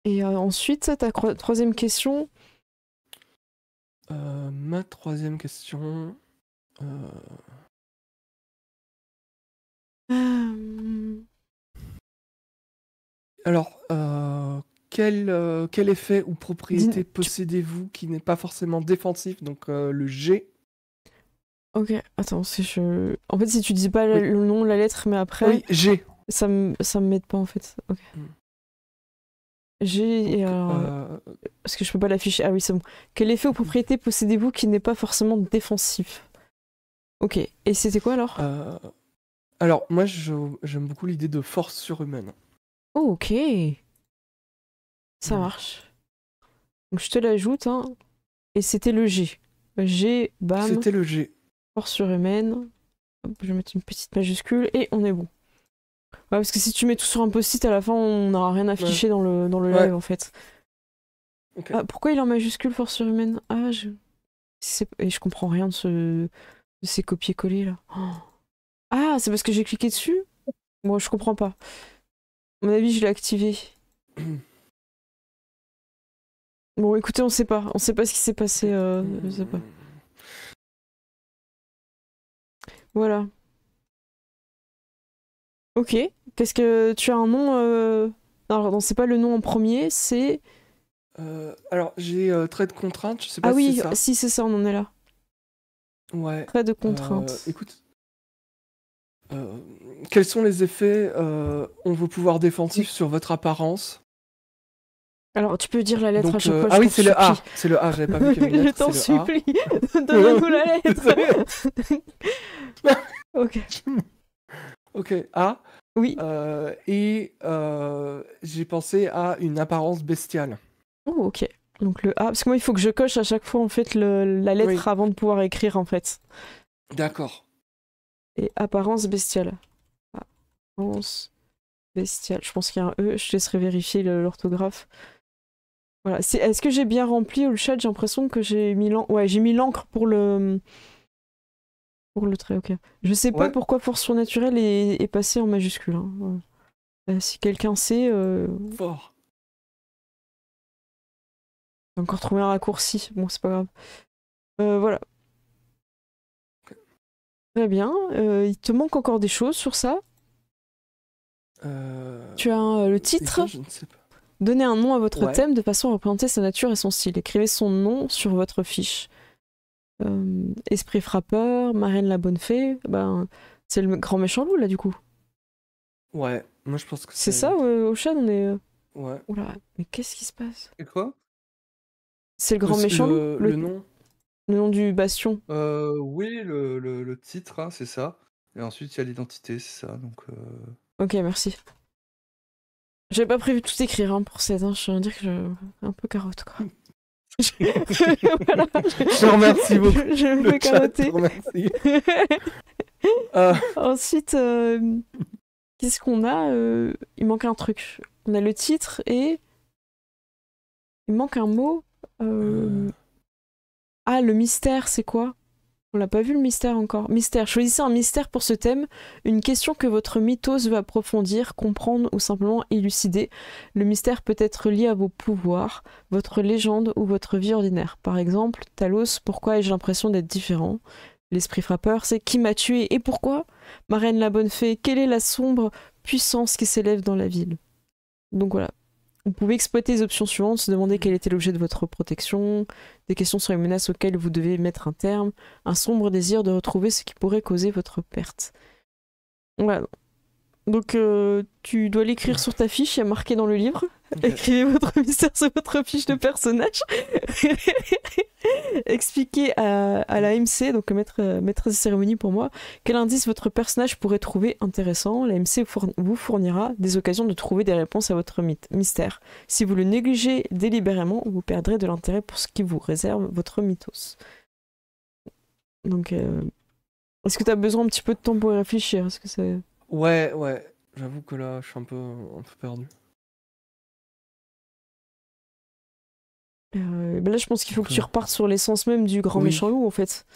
Et ensuite, ta 3e question. Ma 3e question. Alors, quel effet ou propriété possédez-vous qui n'est pas forcément défensif, donc le G? Ok, attends, en fait, si tu dis pas le nom, la lettre, mais après... Oui, G. Ça me m'aide pas, en fait. Ok. G, et alors... Parce que je peux pas l'afficher. Ah oui, c'est bon. Quel effet ou propriété possédez-vous qui n'est pas forcément défensif? Ok, et c'était quoi, alors? Alors, moi, j'aime beaucoup l'idée de force surhumaine. Oh, ok. Ça marche. Donc, je te l'ajoute, hein. Et c'était le G. G, bam. C'était le G. Force surhumaine. Hop, je vais mettre une petite majuscule et on est bon. Ouais, parce que si tu mets tout sur un post-it, à la fin, on n'aura rien affiché dans le live, en fait. Okay. Ah, pourquoi il est en majuscule, force surhumaine? Ah, et je comprends rien de ces copier-coller, là. Oh. Ah, c'est parce que j'ai cliqué dessus? Moi, je comprends pas. À mon avis, je l'ai activé. Bon, écoutez, on sait pas. On sait pas ce qui s'est passé. Je sais pas. Voilà. Ok. Qu'est-ce que tu as un nom Alors, non, c'est pas le nom en premier, c'est... Alors, j'ai trait de contrainte, je sais pas si c'est ça. Ah oui, si, c'est ça, on en est là. Ouais. Trait de contrainte. Écoute. Quels sont les effets ont vos pouvoirs défensifs sur votre apparence? Alors, tu peux dire la lettre à chaque fois. Ah oui, c'est le A. C'est le A, j'avais pas vu qu'il y avait une lettre. Je t'en supplie, donne-nous la lettre. Ok. Ok, A. Oui. Et j'ai pensé à une apparence bestiale. Oh, ok. Donc le A, parce que moi, il faut que je coche à chaque fois, en fait, la lettre avant de pouvoir écrire, en fait. D'accord. Et apparence bestiale. Apparence bestiale. Je pense qu'il y a un E, je te laisserai vérifier l'orthographe. Voilà. Est-ce que j'ai bien rempli le chat? J'ai l'impression que j'ai mis l'encre. Ouais, j'ai mis l'encre pour le trait, ok. Je sais pas pourquoi force surnaturelle est passé en majuscule. Hein. Si quelqu'un sait... Fort. J'ai encore trouvé un raccourci. Bon, c'est pas grave. Voilà. Très bien. Il te manque encore des choses sur ça. Tu as le titre. Je ne sais pas. Donnez un nom à votre thème de façon à représenter sa nature et son style. Écrivez son nom sur votre fiche. Esprit frappeur, Marraine la bonne fée, c'est le grand méchant loup là du coup. Ouais, moi je pense que c'est ça au chat on est. Ouais. Oula, mais qu'est-ce qui se passe? C'est quoi? C'est le grand méchant loup. Le nom. Le nom du bastion. Oui, le titre, hein, c'est ça. Et ensuite il y a l'identité, c'est ça. Donc. Ok, merci. J'avais pas prévu tout écrire pour cette. Je veux dire que un peu carotte quoi. Voilà, je remercie beaucoup. Je me fais carotter. Ensuite, qu'est-ce qu'on a? Il manque un truc. On a le titre et il manque un mot. Ah, le mystère, c'est quoi? On l'a pas vu le mystère encore. Mystère. Choisissez un mystère pour ce thème, une question que votre mythos veut approfondir, comprendre ou simplement élucider. Le mystère peut être lié à vos pouvoirs, votre légende ou votre vie ordinaire. Par exemple, Talos, pourquoi ai-je l'impression d'être différent? L'esprit frappeur, c'est qui m'a tué et pourquoi? Marraine la bonne fée, quelle est la sombre puissance qui s'élève dans la ville? Donc voilà. Vous pouvez exploiter les options suivantes, se demander quel était l'objet de votre protection, des questions sur les menaces auxquelles vous devez mettre un terme, un sombre désir de retrouver ce qui pourrait causer votre perte. Voilà. Donc tu dois l'écrire sur ta fiche, il y a marqué dans le livre. Okay. Écrivez votre mystère sur votre fiche de personnage. Expliquez à la MC, donc maîtresse de cérémonie pour moi, quel indice votre personnage pourrait trouver intéressant. La MC vous fournira des occasions de trouver des réponses à votre mystère. Si vous le négligez délibérément, vous perdrez de l'intérêt pour ce qui vous réserve votre mythos. Donc, est-ce que tu as besoin un petit peu de temps pour y réfléchir? Est-ce que c'est... Ouais, j'avoue que là, je suis un peu perdu. Ben là, je pense qu'il faut que tu repartes sur l'essence même du grand méchant loup, en fait.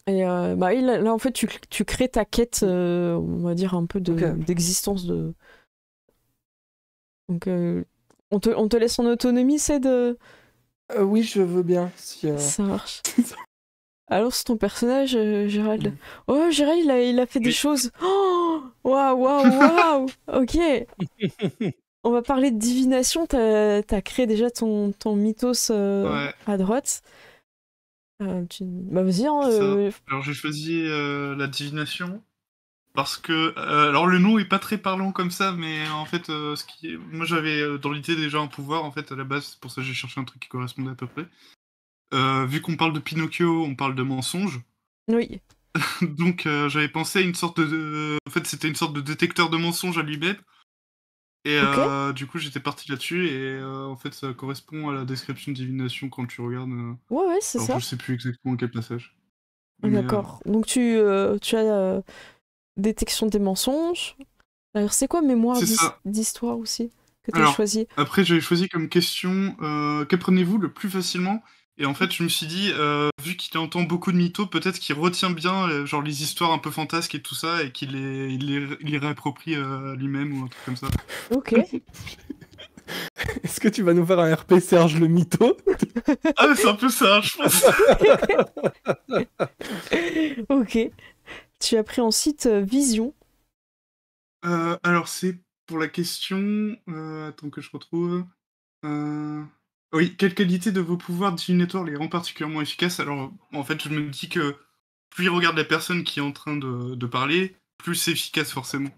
Et là, en fait, tu crées ta quête, on va dire, un peu d'existence de... Donc, on te laisse en autonomie, Ced Oui, je veux bien. Si, Ça marche. Alors, c'est ton personnage, Gérald. Oh, Gérald, il a fait des choses. Oh, waouh. Ok. On va parler de divination. T'as créé déjà ton mythos à droite. Bah, vas-y. Alors, j'ai choisi la divination parce que... alors, le nom est pas très parlant comme ça, mais en fait, moi, j'avais dans l'idée déjà un pouvoir, en fait, à la base. C'est pour ça que j'ai cherché un truc qui correspondait à peu près. Vu qu'on parle de Pinocchio, on parle de mensonge. Oui. Donc j'avais pensé à une sorte de... En fait, c'était une sorte de détecteur de mensonges à lui-même. Et du coup, j'étais parti là-dessus. Et en fait, ça correspond à la description de divination quand tu regardes. Ouais, c'est ça. Je sais plus exactement quel passage. D'accord. Donc tu as détection des mensonges. Alors, c'est quoi mémoire d'histoire aussi que tu as choisi? Après, j'avais choisi comme question qu'apprenez-vous le plus facilement? Et en fait, je me suis dit, vu qu'il entend beaucoup de mythos, peut-être qu'il retient bien genre les histoires un peu fantasques et tout ça, et qu'il les réapproprie lui-même ou un truc comme ça. Ok. Est-ce que tu vas nous faire un RP Serge le mytho? Ah, mais c'est un peu ça, je pense. Ok. Tu as pris ensuite vision. Alors, c'est pour la question... attends que je retrouve... Oui, quelle qualité de vos pouvoirs divinatoires les rend particulièrement efficaces? Alors, en fait, je me dis que plus il regarde la personne qui est en train de parler, plus c'est efficace, forcément.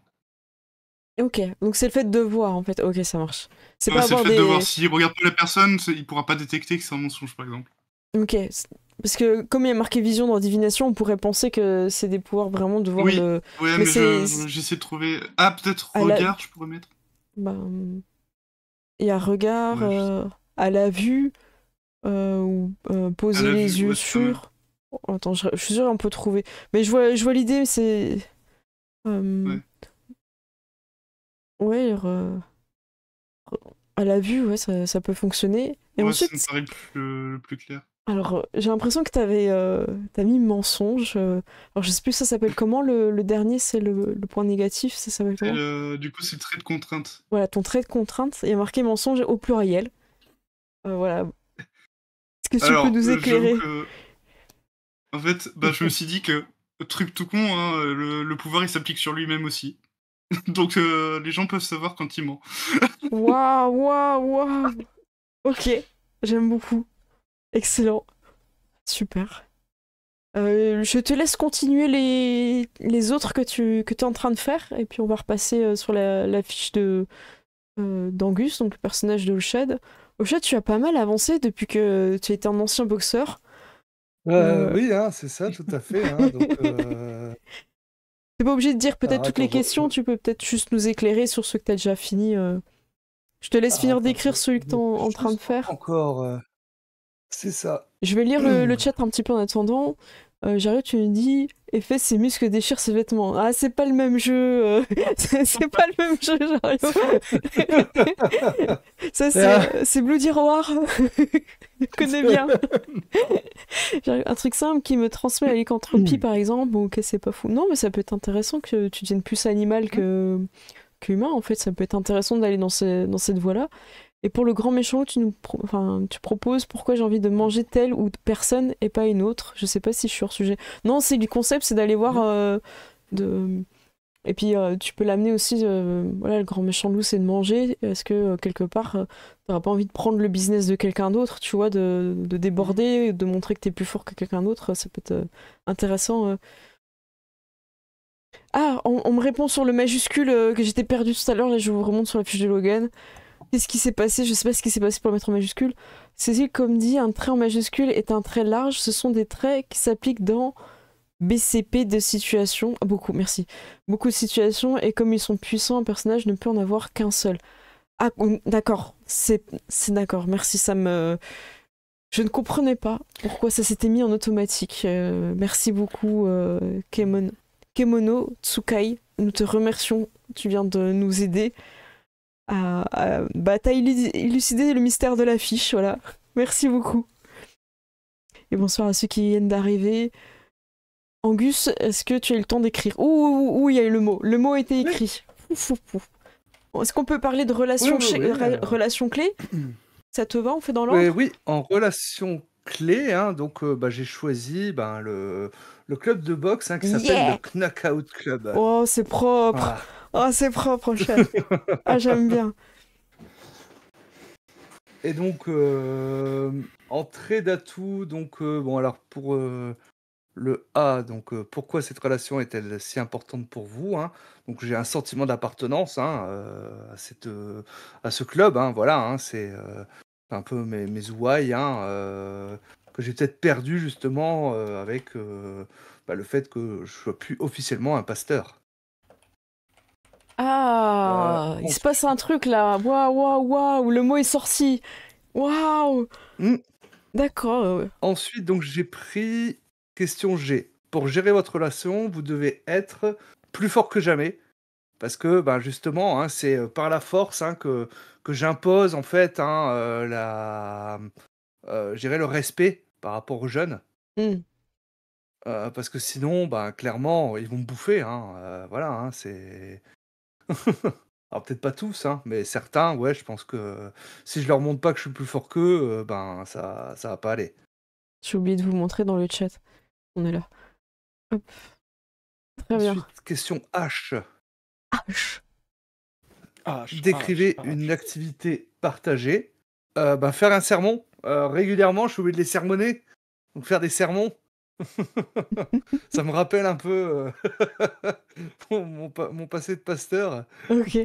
Ok, donc c'est le fait de voir, en fait. Ok, ça marche. C'est le fait de voir. S'il regarde pas la personne, il pourra pas détecter que c'est un mensonge, par exemple. Ok, parce que comme il y a marqué vision dans divination, on pourrait penser que c'est des pouvoirs vraiment de voir le... Ouais, mais j'essaie de trouver... Ah, peut-être regard, je pourrais mettre. Il y a regard... à la vue, ou poser les yeux sur... Attends, je suis sûre qu'on peut trouver. Mais je vois l'idée, c'est... Ouais, à la vue, ouais, ça peut fonctionner. Et ensuite, ça me paraît le plus clair. Alors, j'ai l'impression que t'as mis mensonge. Alors, je sais plus ça s'appelle comment, le dernier, c'est le point négatif, ça s'appelle comment? Du coup, c'est le trait de contrainte. Voilà, ton trait de contrainte, il y a marqué mensonge au pluriel. Voilà. Est-ce que tu peux nous éclairer? En fait, je me suis dit que, truc tout con, hein, le pouvoir il s'applique sur lui-même aussi. Donc les gens peuvent savoir quand il ment. Waouh. Ok, j'aime beaucoup. Excellent. Super. Je te laisse continuer les autres que tu es en train de faire, et puis on va repasser sur la fiche d'Angus, donc le personnage de Olshad. Olshad, tu as pas mal avancé depuis que tu étais un ancien boxeur. Oui, hein, c'est ça, tout à fait. Hein, donc, t'es pas obligé de dire peut-être toutes les questions, tu peux peut-être juste nous éclairer sur ce que t'as déjà fini. Je te laisse finir d'écrire celui que t'es en train de faire. Encore, c'est ça. Je vais lire le chat un petit peu en attendant. Jario, tu me dis effet, ses muscles déchirent ses vêtements. Ah, c'est pas le même jeu. C'est pas le même jeu, Jario. Ça, c'est Bloody Roar. Je connais bien. Un truc simple qui me transmet la lycanthropie, par exemple. Bon, ok, c'est pas fou. Non, mais ça peut être intéressant que tu deviennes plus animal qu'humain. En fait, ça peut être intéressant d'aller dans cette voie-là. Et pour le grand méchant, tu proposes pourquoi j'ai envie de manger telle ou personne et pas une autre. Je sais pas si je suis hors sujet. Non, c'est du concept, c'est d'aller voir Et puis tu peux l'amener aussi, voilà, le grand méchant loup c'est de manger. Est-ce que quelque part t'auras pas envie de prendre le business de quelqu'un d'autre, tu vois, de déborder, de montrer que t'es plus fort que quelqu'un d'autre, ça peut être intéressant. Ah, on me répond sur le majuscule que j'étais perdu tout à l'heure, là je vous remonte sur la fiche de Logan. Qu'est-ce qui s'est passé? Je sais pas ce qui s'est passé pour le mettre en majuscule. Cécile, comme dit, un trait en majuscule est un trait large, ce sont des traits qui s'appliquent dans BCP de situation, beaucoup, merci. Beaucoup de situations, et comme ils sont puissants, un personnage ne peut en avoir qu'un seul. Ah, d'accord, c'est d'accord, merci, Je ne comprenais pas pourquoi ça s'était mis en automatique. Merci beaucoup, Kemono Tsukai. Nous te remercions, tu viens de nous aider t'as élucidé le mystère de l'affiche, voilà. Merci beaucoup. Et bonsoir à ceux qui viennent d'arriver. Angus, est-ce que tu as eu le temps d'écrire? Ouh, il y a eu le mot. Le mot a été écrit. Est-ce qu'on peut parler de relations clés? Ça te va? On fait dans l'ordre? Oui, en relation clé, hein, donc j'ai choisi le club de boxe qui s'appelle le Knockout Club. Oh, c'est propre. Voilà. Oh, c'est propre, chat. Ah, j'aime bien. Et donc, entrée d'atout, donc alors pour le A, donc pourquoi cette relation est-elle si importante pour vous, hein? Donc j'ai un sentiment d'appartenance à ce club, hein, voilà, hein, c'est un peu mes ouailles, hein, que j'ai peut-être perdu justement avec le fait que je sois plus officiellement un pasteur. Ah, il se passe un truc là. Waouh, le mot est sorti. Waouh. D'accord. Ensuite, donc j'ai pris question G. Pour gérer votre relation, vous devez être plus fort que jamais. Parce que justement, hein, c'est par la force que j'impose en fait le respect par rapport aux jeunes. Parce que sinon, clairement, ils vont me bouffer. Hein, voilà, hein, c'est. Alors peut-être pas tous, hein, mais certains, ouais, je pense que si je leur montre pas que je suis plus fort qu'eux, ça va pas aller. J'ai oublié de vous montrer dans le chat. On est là. Hop. Très bien. Ensuite, question H. H. Décrivez une activité partagée. Faire un sermon. Régulièrement, je suis obligé de les sermonner. Donc faire des sermons. Ça me rappelle un peu mon passé de pasteur. Ok.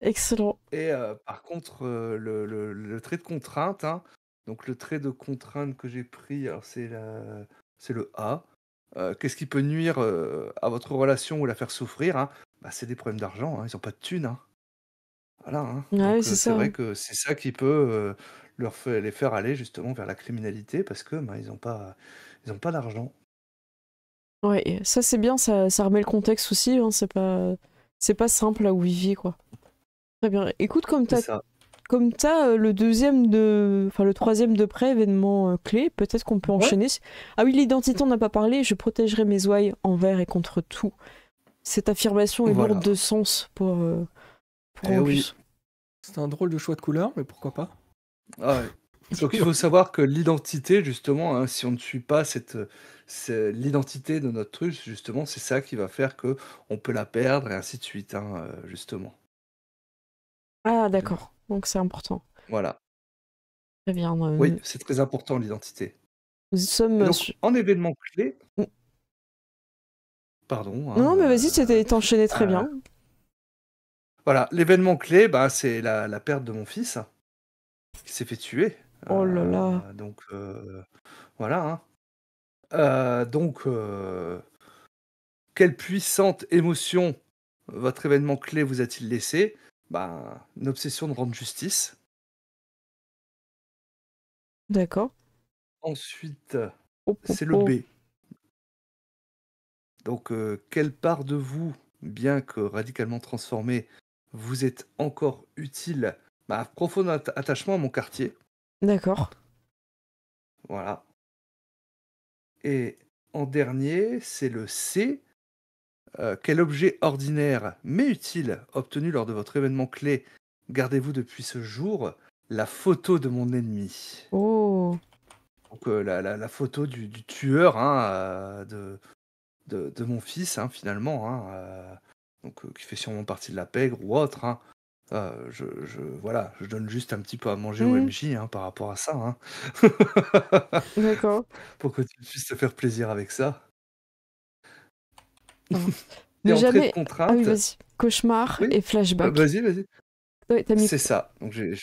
Excellent. Et par contre, le trait de contrainte, hein, donc le trait de contrainte que j'ai pris, alors c'est le A. Qu'est-ce qui peut nuire à votre relation ou la faire souffrir, hein? C'est des problèmes d'argent, hein, ils n'ont pas de thunes. Hein. Voilà, hein. Ouais, Donc c'est vrai ça. que c'est ça qui peut les faire aller justement vers la criminalité parce que ils n'ont pas d'argent. Ouais, ça c'est bien, ça remet le contexte aussi, hein, c'est pas simple là où vous viviez, quoi. Très bien. Écoute, comme t'as le troisième de près, événement clé, peut-être qu'on peut enchaîner. Ah oui, l'identité, on n'a pas parlé, je protégerai mes ouailles envers et contre tout. Cette affirmation est lourde de sens pour Angus. Oui. C'est un drôle de choix de couleur, mais pourquoi pas? Ah ouais. Donc il faut savoir que l'identité, justement, hein, si on ne suit pas l'identité de notre truc, justement, c'est ça qui va faire que on peut la perdre et ainsi de suite, hein, justement. Ah d'accord, donc c'est important. Voilà. Très bien. Oui, c'est très important l'identité. Nous sommes donc, en événement clé. Pardon. Hein, non, mais vas-y, t'es enchaîné très bien. Voilà, l'événement clé, c'est la perte de mon fils qui s'est fait tuer. Oh là là. Donc voilà. Hein. Donc, quelle puissante émotion votre événement clé vous a-t-il laissé? Une obsession de rendre justice. D'accord. Ensuite, c'est le B. Donc, quelle part de vous, bien que radicalement transformée, vous êtes encore utile? Profond attachement à mon quartier. D'accord. Voilà. Et en dernier, c'est le C. Quel objet ordinaire mais utile obtenu lors de votre événement clé gardez-vous depuis ce jour? La photo de mon ennemi. Oh. Donc la photo du tueur, hein, de mon fils, hein, finalement, hein, donc qui fait sûrement partie de la pègre ou autre, hein. Voilà, je donne juste un petit peu à manger au Mmh. MJ, hein, par rapport à ça, hein. D'accord. Pour que tu puisses te faire plaisir avec ça. Ah. Et Ne en trait de jamais ah oui, contrainte vas-y. Cauchemar oui? et flashback. Vas-y, vas-y. Ouais, tu mis C'est ça, donc je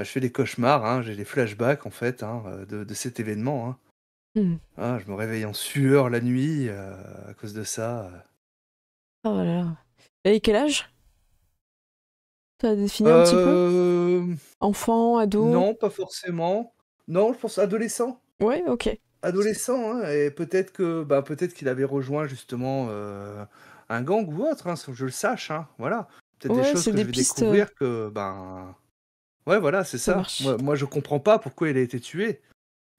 fais des cauchemars, hein, j'ai des flashbacks en fait, hein, de cet événement, hein. mmh. Ah, je me réveille en sueur la nuit, à cause de ça. Oh là là. Et quel âge? Tu as défini un petit peu? Hem, Enfant, ado? non, pas forcément. Non, je pense adolescent. Ouais, OK. Adolescent, hein, et peut-être qu'il avait rejoint justement, un gang ou autre, hein, sans que je le sache, hein, voilà. Peut-être des Ouais, choses c'est que je des vais pistes, découvrir que, ben ouais, voilà, c'est ça ça. marche. Moi, je comprends pas pourquoi il a été tué,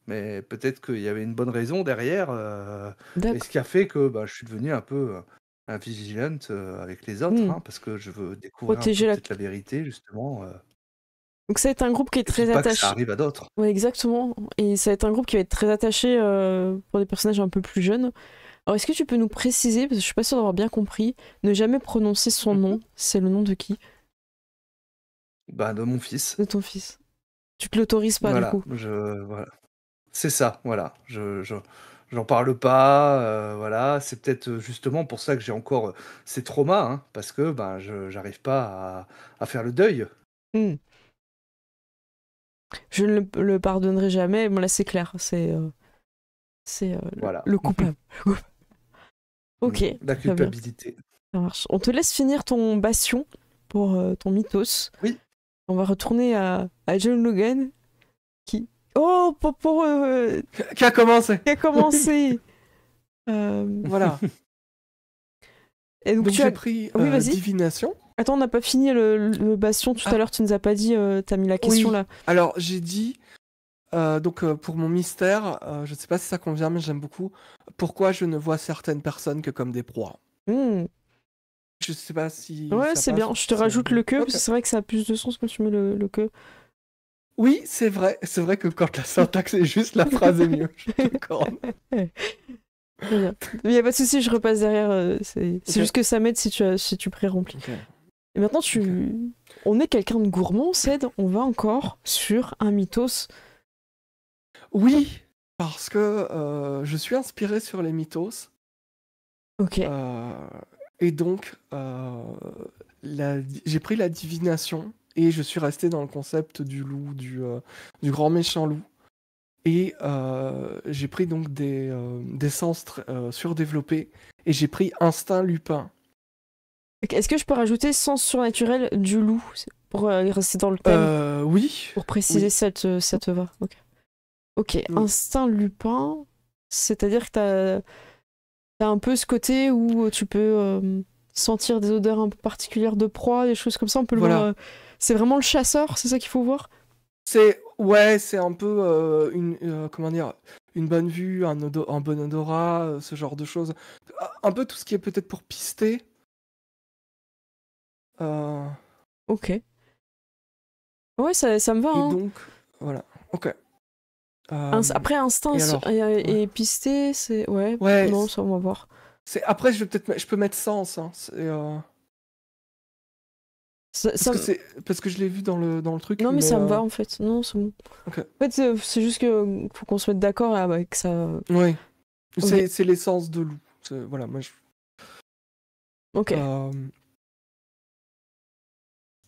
mais peut-être qu'il y avait une bonne raison derrière, et ce D'accord. qui a fait que, bah, je suis devenu un peu, un vigilant, avec les autres, Mmh. hein, parce que je veux découvrir un peu Protéger la peut-être la vérité justement, donc ça va être un groupe qui est et puis très pas que ça attaché arrive à d'autres. ouais, exactement et ça va être un groupe qui va être très attaché, pour des personnages un peu plus jeunes. Alors est-ce que tu peux nous préciser, parce que je suis pas sûre d'avoir bien compris, ne jamais prononcer son Mmh. nom, c'est le nom de qui? Bah, de mon fils. De ton fils? Tu te l'autorises pas du Voilà, coup? voilà. C'est ça, voilà. J'en parle pas, voilà. C'est peut-être, justement pour ça que j'ai encore, ces traumas, hein, parce que, ben, je j'arrive pas à faire le deuil. Mmh. Je ne le pardonnerai jamais, bon là c'est clair, c'est Voilà. le coupable. OK, La très bien, culpabilité. ça marche. On te laisse finir ton bastion pour, ton mythos. Oui. On va retourner à John Logan qui oh pour, Qui a commencé. qui a commencé! Voilà. Et donc Donc tu as j'ai pris oui, vas-y. divination. Attends, on n'a pas fini le bastion tout à l'heure, tu nous as pas dit, tu as mis la question Oui. là. Alors j'ai dit donc pour mon mystère, je sais pas si ça convient, mais j'aime beaucoup. Pourquoi je ne vois certaines personnes que comme des proies. Mmh. Je sais pas si Ouais, ça c'est passe bien, ou je si te c'est- rajoute le que, Ok. parce que c'est vrai que ça a plus de sens quand tu mets le que. Oui, c'est vrai. C'est vrai que quand la syntaxe est juste, la phrase est mieux. Je suis d'accord. Très bien. Il n'y a pas de souci, je repasse derrière. C'est Ok. juste que ça m'aide si tu pré-remplis. Ok. Et maintenant, on est quelqu'un de gourmand, Ced. On va encore sur un mythos. Oui, parce que je suis inspiré sur les mythos. Ok. Et donc, j'ai pris la divination et je suis resté dans le concept du loup, du grand méchant loup. Et j'ai pris donc des sens surdéveloppés et j'ai pris instinct lupin. Ok, est-ce que je peux rajouter sens surnaturel du loup pour rester dans le thème, Oui. pour préciser oui. ça te va. Ok, Oui. instinct lupin, c'est-à-dire que t'as un peu ce côté où tu peux sentir des odeurs un peu particulières de proie, des choses comme ça. On peut le Voilà. voir. C'est vraiment le chasseur, c'est ça qu'il faut voir. C'est un peu comment dire, une bonne vue, un bon odorat, ce genre de choses. Un peu tout ce qui est peut-être pour pister. Ok. Ouais, ça me va. Et Hein. donc, voilà. Ok. Après, instinct et alors, et pisté, c'est. Ouais, Ouais, non, ça, on va voir. Après, je peux mettre sens. Hein. Parce que je l'ai vu dans le truc. Non, mais ça me va en fait. Non, c'est bon. Ok. En fait, c'est juste que faut qu'on se mette d'accord avec ça. Oui. Ok. C'est l'essence de loup. Voilà, moi je. Ok.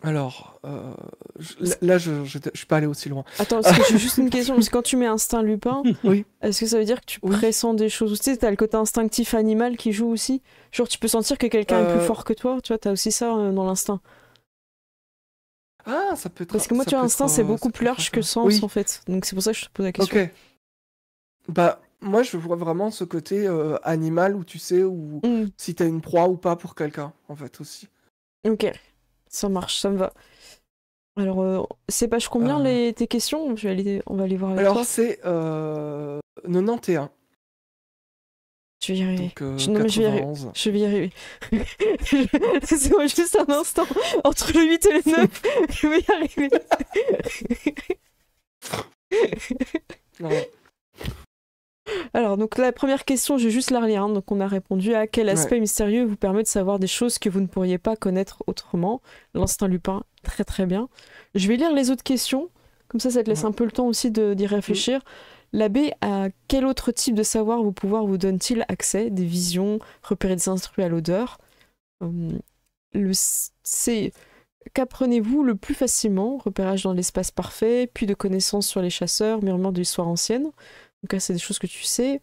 Alors, là, je suis pas allé aussi loin. Attends, parce que j'ai juste une question. Parce que quand tu mets instinct lupin, Oui. est-ce que ça veut dire que tu Oui. pressens des choses? Tu sais, t'as le côté instinctif animal qui joue aussi. Genre, tu peux sentir que quelqu'un est plus fort que toi. Tu vois, t'as aussi ça dans l'instinct. Ah, ça peut être. Parce que moi, tu vois, instinct, c'est beaucoup plus large que sens, Oui. en fait. Donc, c'est pour ça que je te pose la question. Ok. Bah, moi, je vois vraiment ce côté animal où tu sais où si t'as une proie ou pas pour quelqu'un, en fait, aussi. Ok, ça marche, ça me va. Alors, c'est page combien tes questions? On va aller voir avec toi. Alors, c'est 91. Je vais y arriver. Donc, Non, mais je vais y arriver. 91. Je vais y arriver. Laissez-moi juste un instant. Entre le 8 et le 9, je vais y arriver. Non. Alors, donc la première question, je vais juste la relire. Hein. Donc, on a répondu à quel aspect mystérieux vous permet de savoir des choses que vous ne pourriez pas connaître autrement. L'instinct Lupin, très très bien. Je vais lire les autres questions. Comme ça te laisse un peu le temps aussi d'y réfléchir. L'abbé, à quel autre type de savoir vos pouvoirs vous donne-t-il accès? Des visions, repérer des intrus à l'odeur. Le C. Qu'apprenez-vous le plus facilement? Repérage dans l'espace parfait, puis de connaissances sur les chasseurs, murmures de l'histoire ancienne. Donc là, c'est des choses que tu sais.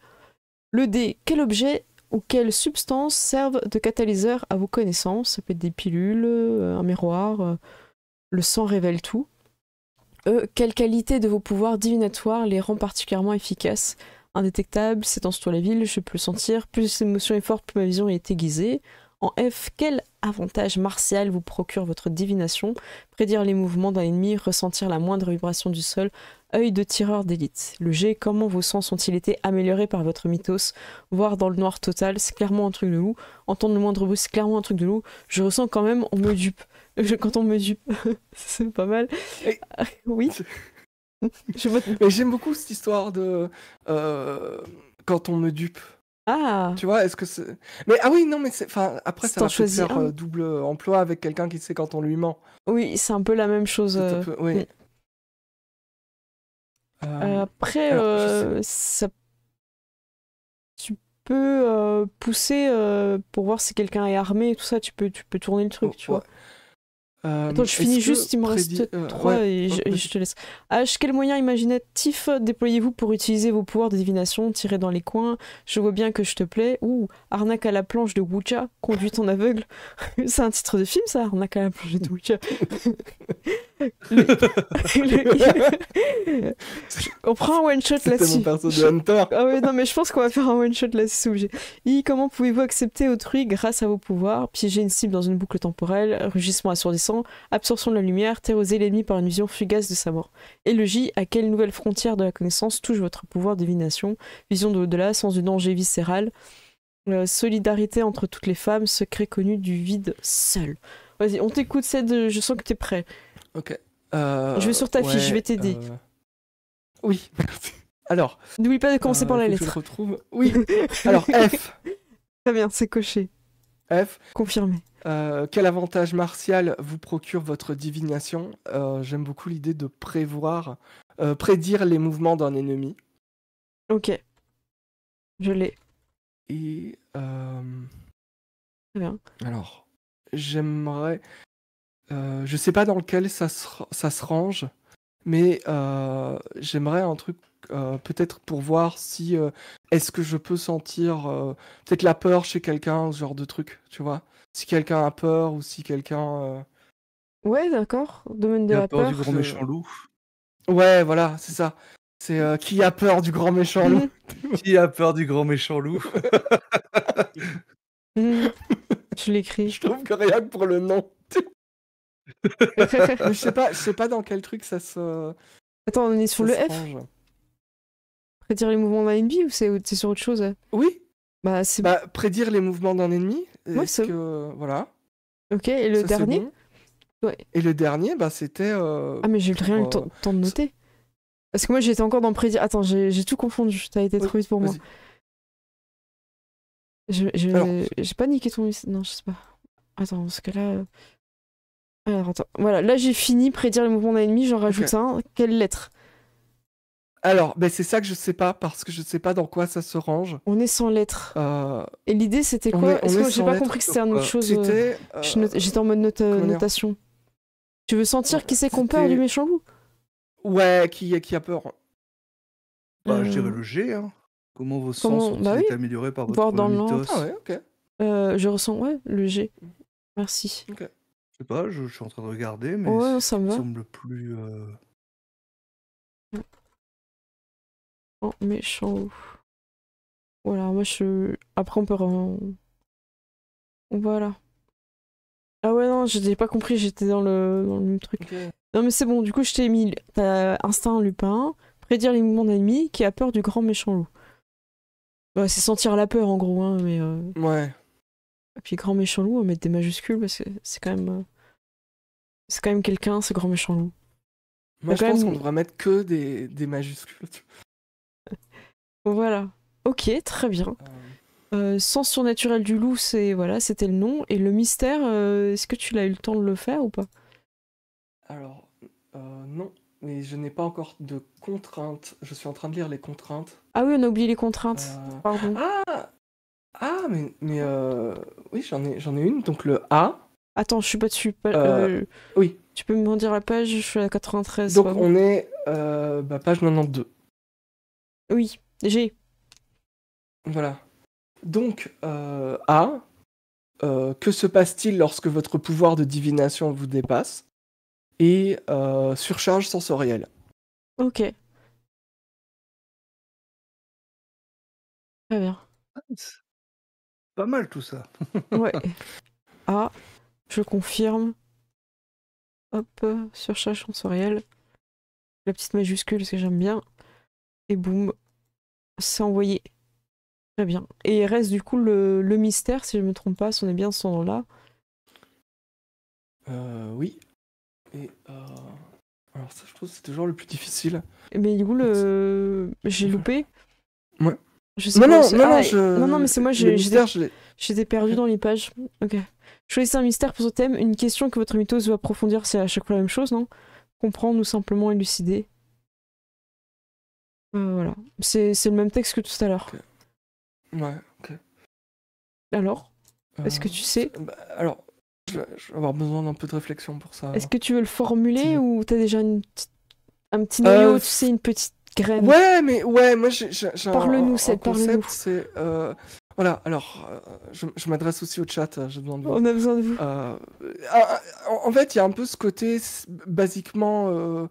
Le D. Quel objet ou quelle substance servent de catalyseur à vos connaissances? Ça peut être des pilules, un miroir, le sang révèle tout. Quelle qualité de vos pouvoirs divinatoires les rend particulièrement efficaces? Indétectable, s'étance-toi la ville, je peux le sentir. Plus l'émotion est forte, plus ma vision est aiguisée. En F, quel avantage martial vous procure votre divination? Prédire les mouvements d'un ennemi, ressentir la moindre vibration du sol, œil de tireur d'élite. Le G, comment vos sens ont-ils été améliorés par votre mythos? Voir dans le noir total, c'est clairement un truc de loup. Entendre le moindre bruit, c'est clairement un truc de loup. Je ressens quand même, on me dupe. Quand on me dupe, c'est pas mal. Et... Oui. Mais j'aime beaucoup cette histoire de quand on me dupe. Ah. Tu vois, est-ce que c'est... Mais ah oui, non, mais après ça va peut-être faire double emploi avec quelqu'un qui sait quand on lui ment. Oui, c'est un peu la même chose. Oui. Après, ça... tu peux pousser pour voir si quelqu'un est armé et tout ça. Tu peux tourner le truc, tu vois. Attends, je finis juste, il me reste 3 et je te laisse. H, quel moyen imaginatif déployez-vous pour utiliser vos pouvoirs de divination? Tirer dans les coins, je vois bien que je te plais. Ou arnaque à la planche de Wucha, conduite en aveugle. C'est un titre de film, ça, arnaque à la planche de Wucha. On prend un one shot là-dessus. C'était mon perso de Hunter. Ah ouais, non, mais je pense qu'on va faire un one shot là-dessus, c'est obligé. I, comment pouvez-vous accepter autrui grâce à vos pouvoirs? Piéger une cible dans une boucle temporelle, rugissement assourdissant, absorption de la lumière, terroriser l'ennemi par une vision fugace de sa mort. Et le J, à quelle nouvelle frontière de la connaissance touche votre pouvoir de divination? Vision de l'au-delà, sens du danger viscéral, solidarité entre toutes les femmes, secret connu du vide seul. Vas-y, on t'écoute, Ced, je sens que t'es prêt. Ok. Je vais sur ta fiche, je vais t'aider. Oui, merci. Alors. N'oublie pas de commencer par la lettre. Je retrouve. Oui. Alors, F. Très bien, c'est coché. F. Confirmé. Quel avantage martial vous procure votre divination? J'aime beaucoup l'idée de prédire les mouvements d'un ennemi. Ok. Je l'ai. Et. Très bien. Alors, j'aimerais. Je sais pas dans lequel ça se range, mais j'aimerais un truc peut-être pour voir si est-ce que je peux sentir peut-être la peur chez quelqu'un, ce genre de truc, tu vois. Si quelqu'un a peur ou si quelqu'un... Ouais, d'accord. Domaine de la peur. Du grand méchant loup. Ouais, voilà, c'est ça. C'est qui a peur du grand méchant loup? Qui a peur du grand méchant loup? Je l'écris. Je trouve que rien que pour le nom. Mais je sais pas dans quel truc ça se... Attends, on est sur le F. Prédire les mouvements d'un ennemi ou c'est sur autre chose? Oui. Bah, c'est... prédire les mouvements d'un ennemi. Ouais, c'est... Voilà. Ok, et le dernier? Bon. Ouais. Et le dernier, c'était... Ah, mais j'ai rien eu le temps de noter. Parce que moi, j'étais encore dans prédire... Attends, j'ai tout confondu. T'as été trop vite pour moi. J'ai pas niqué ton... Non, je sais pas. Attends, parce que là... Alors, attends. Voilà, là, j'ai fini. Prédire les mouvements d'un ennemi, j'en rajoute un. Quelle lettre? Alors, c'est ça que je sais pas, parce que je sais pas dans quoi ça se range. On est sans lettres. Et l'idée, c'était quoi? Est-ce que j'ai pas compris que c'était une autre chose? J'étais en mode notation. Tu veux sentir qui c'est qu'on peur du méchant loup? Ouais, qui a peur? Je dirais le G, hein. Comment vos sens ont-ils été améliorés par votre mythos? Ah ouais, ok. Je ressens, le G. Merci. Ok. Je sais pas, je suis en train de regarder, mais ça me semble plus... Oh, méchant loup. Voilà, moi après on peut... Voilà. Ah ouais, non, j'ai pas compris, j'étais dans le même truc. Okay. Non mais c'est bon, du coup je t'ai mis... T'as instinct Lupin, prédire les mouvements d'ennemis, qui a peur du grand méchant loup. Ouais, c'est sentir la peur en gros, hein, mais... Ouais. Et puis grand méchant loup, on va mettre des majuscules, parce que c'est quand même... C'est quand même quelqu'un, ce grand méchant loup. Moi je pense qu'on devrait mettre que des majuscules. Voilà. Ok, très bien. Sens surnaturel du loup, voilà, c'était le nom. Et le mystère, est-ce que tu l'as eu le temps de le faire ou pas? Alors, non, mais je n'ai pas encore de contraintes. Je suis en train de lire les contraintes. Ah oui, on a oublié les contraintes. Pardon. Mais oui, j'en ai une. Donc le A. Attends, je suis pas dessus. Oui. Tu peux me dire la page? Je suis à 93. Donc on est page 92. Oui, j'ai. Voilà. Donc A. Que se passe-t-il lorsque votre pouvoir de divination vous dépasse? Et surcharge sensorielle. Ok. Très bien. Pas mal tout ça. Ouais. Ah, je confirme. Hop, surcharge sensorielle. La petite majuscule, parce que j'aime bien. Et boum, c'est envoyé. Très bien. Et il reste du coup le mystère, si je me trompe pas, si on est bien ce nom-là. Oui. Et alors ça, je trouve que c'est toujours le plus difficile. Mais du coup, j'ai loupé. Ouais. Je sais pas non, mais c'est moi, j'étais perdu dans les pages. Ok. Choisissez un mystère pour ce thème, une question que votre mythos veut approfondir, c'est à chaque fois la même chose, non? Comprendre ou simplement élucider. Voilà. C'est le même texte que tout à l'heure. Okay. Ouais, ok. Alors, est-ce que tu sais? Alors, je vais avoir besoin d'un peu de réflexion pour ça. Est-ce que tu veux le formuler ou t'as déjà un petit noyau, tu sais, une petite graine? Ouais, moi j'ai Parle-nous, un parle-nous. concept, c'est... Voilà, alors, je m'adresse aussi au chat, j'ai besoin de vous. On a besoin de vous. En fait, il y a un peu ce côté, basiquement,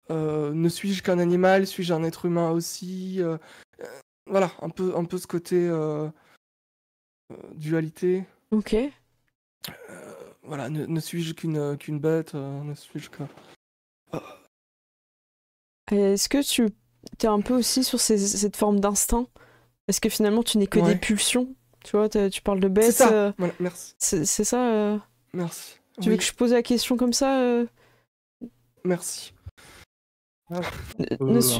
ne suis-je qu'un animal, suis-je un être humain aussi voilà, un peu ce côté dualité. Ok. Voilà, ne suis-je qu'une bête, ne suis-je que... Est-ce que tu es un peu aussi sur cette forme d'instinct? Est-ce que finalement tu n'es que des pulsions? Tu vois, tu parles de bête. C'est ça, voilà, merci. C'est ça Merci. Tu veux que je pose la question comme ça Merci. Un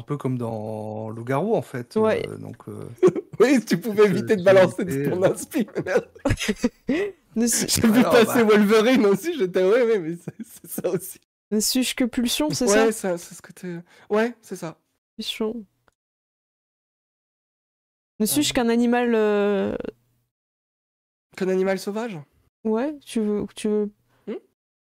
peu comme dans Loup-garou en fait. Ouais. Donc, oui, tu pouvais éviter de balancer de ton inspi. J'ai vu passer Wolverine aussi, j'étais ouais, mais c'est ça aussi. Ne suis-je que pulsion, c'est ça? Ouais, c'est ce que t'es... Ouais, c'est ça. Pulsion. Ne suis-je qu'un animal... Qu'un animal sauvage? Ouais, tu veux...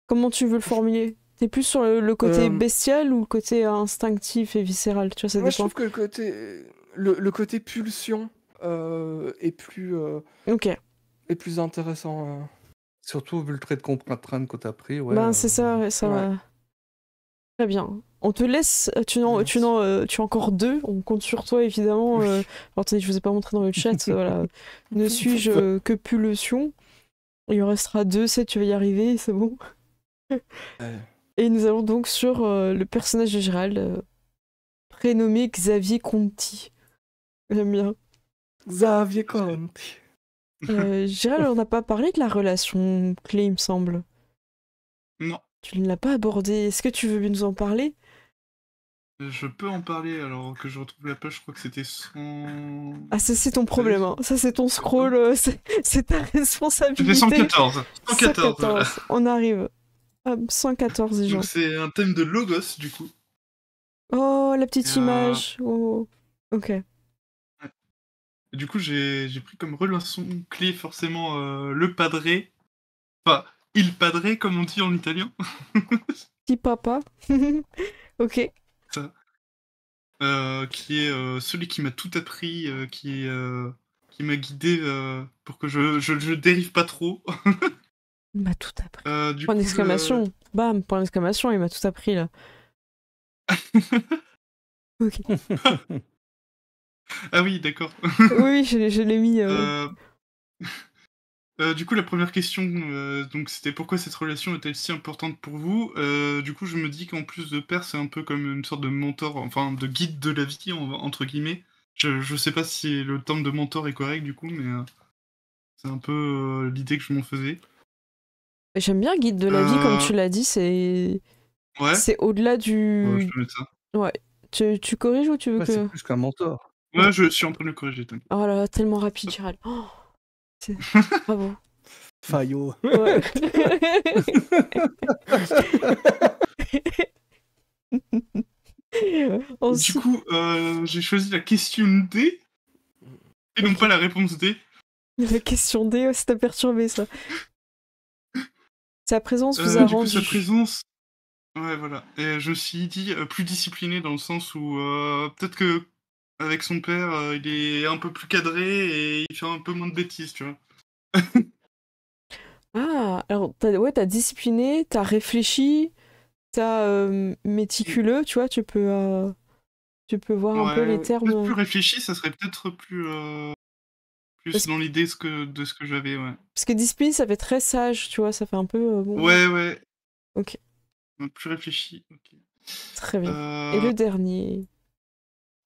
Comment tu veux le formuler? T'es plus sur le côté bestial ou le côté instinctif et viscéral? Tu vois, ça moi, dépend. Je trouve que le côté pulsion est plus... Ok. Est plus intéressant. Surtout vu le trait de contrainte que t'as pris, ouais. Ben, c'est ça, ça va. Très bien. On te laisse. Tu as encore 2. On compte sur toi, évidemment. Oui. Alors, attendez, je vous ai pas montré dans le chat. Voilà. Ne suis-je que pulsion? Il en restera 2, tu vas y arriver, c'est bon. Et nous allons donc sur le personnage de Gérald, prénommé Xavier Conti. J'aime bien. Xavier Conti. Gérald, on n'a pas parlé de la relation clé, il me semble. Non. Tu ne l'as pas abordé. Est-ce que tu veux nous en parler? Je peux en parler, alors que je retrouve la page, je crois que c'était 100... Ah, ça c'est ton problème, hein. Ça c'est ton scroll, c'est ta responsabilité. C'était 114. 114. Voilà. On arrive. 114 déjà. Donc c'est un thème de Logos, du coup. Oh, la petite image. Oh. Ok. Du coup, j'ai pris comme relation clé forcément le padré. Enfin, il padré, comme on dit en italien. Petit papa. Ok. Ça. Qui est celui qui m'a tout appris, qui m'a guidé pour que je dérive pas trop. Il m'a tout appris. Point d'exclamation. Bam, point d'exclamation, il m'a tout appris là. Ok. Ah oui, d'accord. Oui, je l'ai mis. Du coup, la première question, donc c'était pourquoi cette relation est-elle si importante pour vous? Du coup, je me dis qu'en plus de père, c'est un peu comme une sorte de mentor, enfin de guide de la vie, entre guillemets. Je sais pas si le terme de mentor est correct du coup, mais c'est un peu l'idée que je m'en faisais. J'aime bien guide de la vie, comme tu l'as dit, c'est... Ouais. C'est au-delà du... Ouais, je peux mettre ça. Ouais. Tu corriges ou tu veux que... C'est plus qu'un mentor. Ouais, je suis en train de le corriger, t'inquiète. Oh là là, tellement rapide, Gérald. Oh, bravo. Fayot. Ouais. Du coup, j'ai choisi la question D et non pas la réponse D. La question D, ça t'a perturbé, ça. Sa présence vous a Du coup, rendu... sa présence... Ouais, voilà. Et je me suis dit plus discipliné dans le sens où peut-être que avec son père, il est un peu plus cadré et il fait un peu moins de bêtises, tu vois. Ah, alors t'as discipliné, t'as réfléchi, t'as méticuleux, tu vois, tu peux voir un peu les termes. Peut-être plus réfléchi, ça serait peut-être plus dans l'idée de ce que j'avais, ouais. Parce que discipline, ça fait très sage, tu vois, ça fait un peu... bon... Ouais. Ok. Plus réfléchi, ok. Très bien. Et le dernier?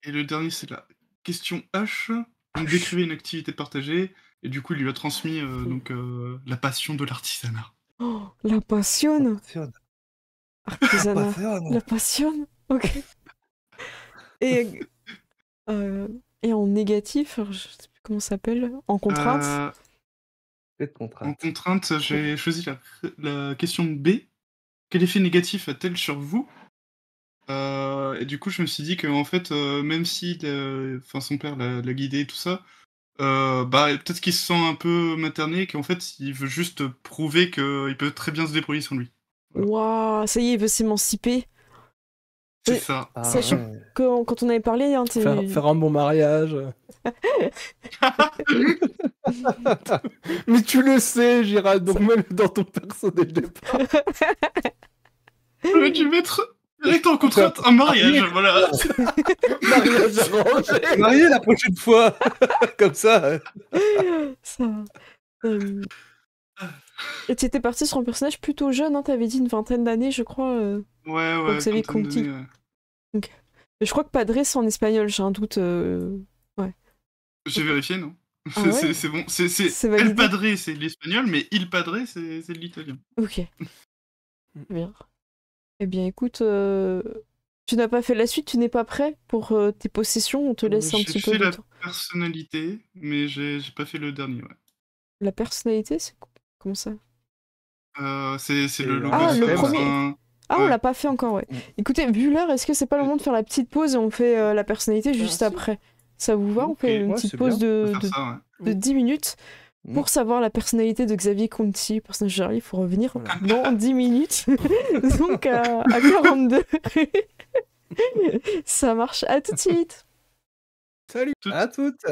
Et le dernier, c'est la question H. Donc, décrivez une activité partagée. Et du coup, il lui a transmis donc, la passion de l'artisanat. Oh, la passion. Artisanat. La passion. Ok. Et en négatif, alors, je sais plus comment ça s'appelle. En contrainte. En contrainte, j'ai choisi la question B. Quel effet négatif a-t-elle sur vous? Et du coup, je me suis dit que en fait, même si son père l'a guidé et tout ça, peut-être qu'il se sent un peu materné et qu'en fait, il veut juste prouver qu'il peut très bien se débrouiller sans lui. Waouh, ça y est, il veut s'émanciper. C'est ça. Sachant que quand on avait parlé... Hein, faire un bon mariage. Mais tu le sais, Gérald, donc même dans ton perso dès le départ. J'aurais dû mettre direct en contrainte un mariage, voilà. Mariage arrangé. Marié la prochaine fois. Comme ça. Et tu étais parti sur un personnage plutôt jeune, hein, t'avais dit une vingtaine d'années, je crois. Ouais. Xavier Conti. Ouais. Okay. Je crois que Padre c'est en espagnol, j'ai un doute. Ouais. J'ai vérifié, non? Ah ouais, c'est bon. C'est El Padre, c'est l'espagnol, mais Il Padre, c'est l'italien. Ok. Bien. Eh bien, écoute, tu n'as pas fait la suite, tu n'es pas prêt pour tes possessions, on te laisse un petit peu de temps. J'ai fait la personnalité, mais j'ai pas fait le dernier, ouais. La personnalité, c'est comment ça? C'est le logo. Ah, le premier. Ah, on l'a pas fait encore, ouais. Écoutez, vu l'heure, est-ce que c'est pas le moment de faire la petite pause et on fait la personnalité juste après? Ça vous va? On fait une petite pause de 10 minutes pour savoir la personnalité de Xavier Conti, personnage Gérald. Il faut revenir dans 10 minutes, donc à 42. Ça marche, à tout de suite. Salut. À toutes.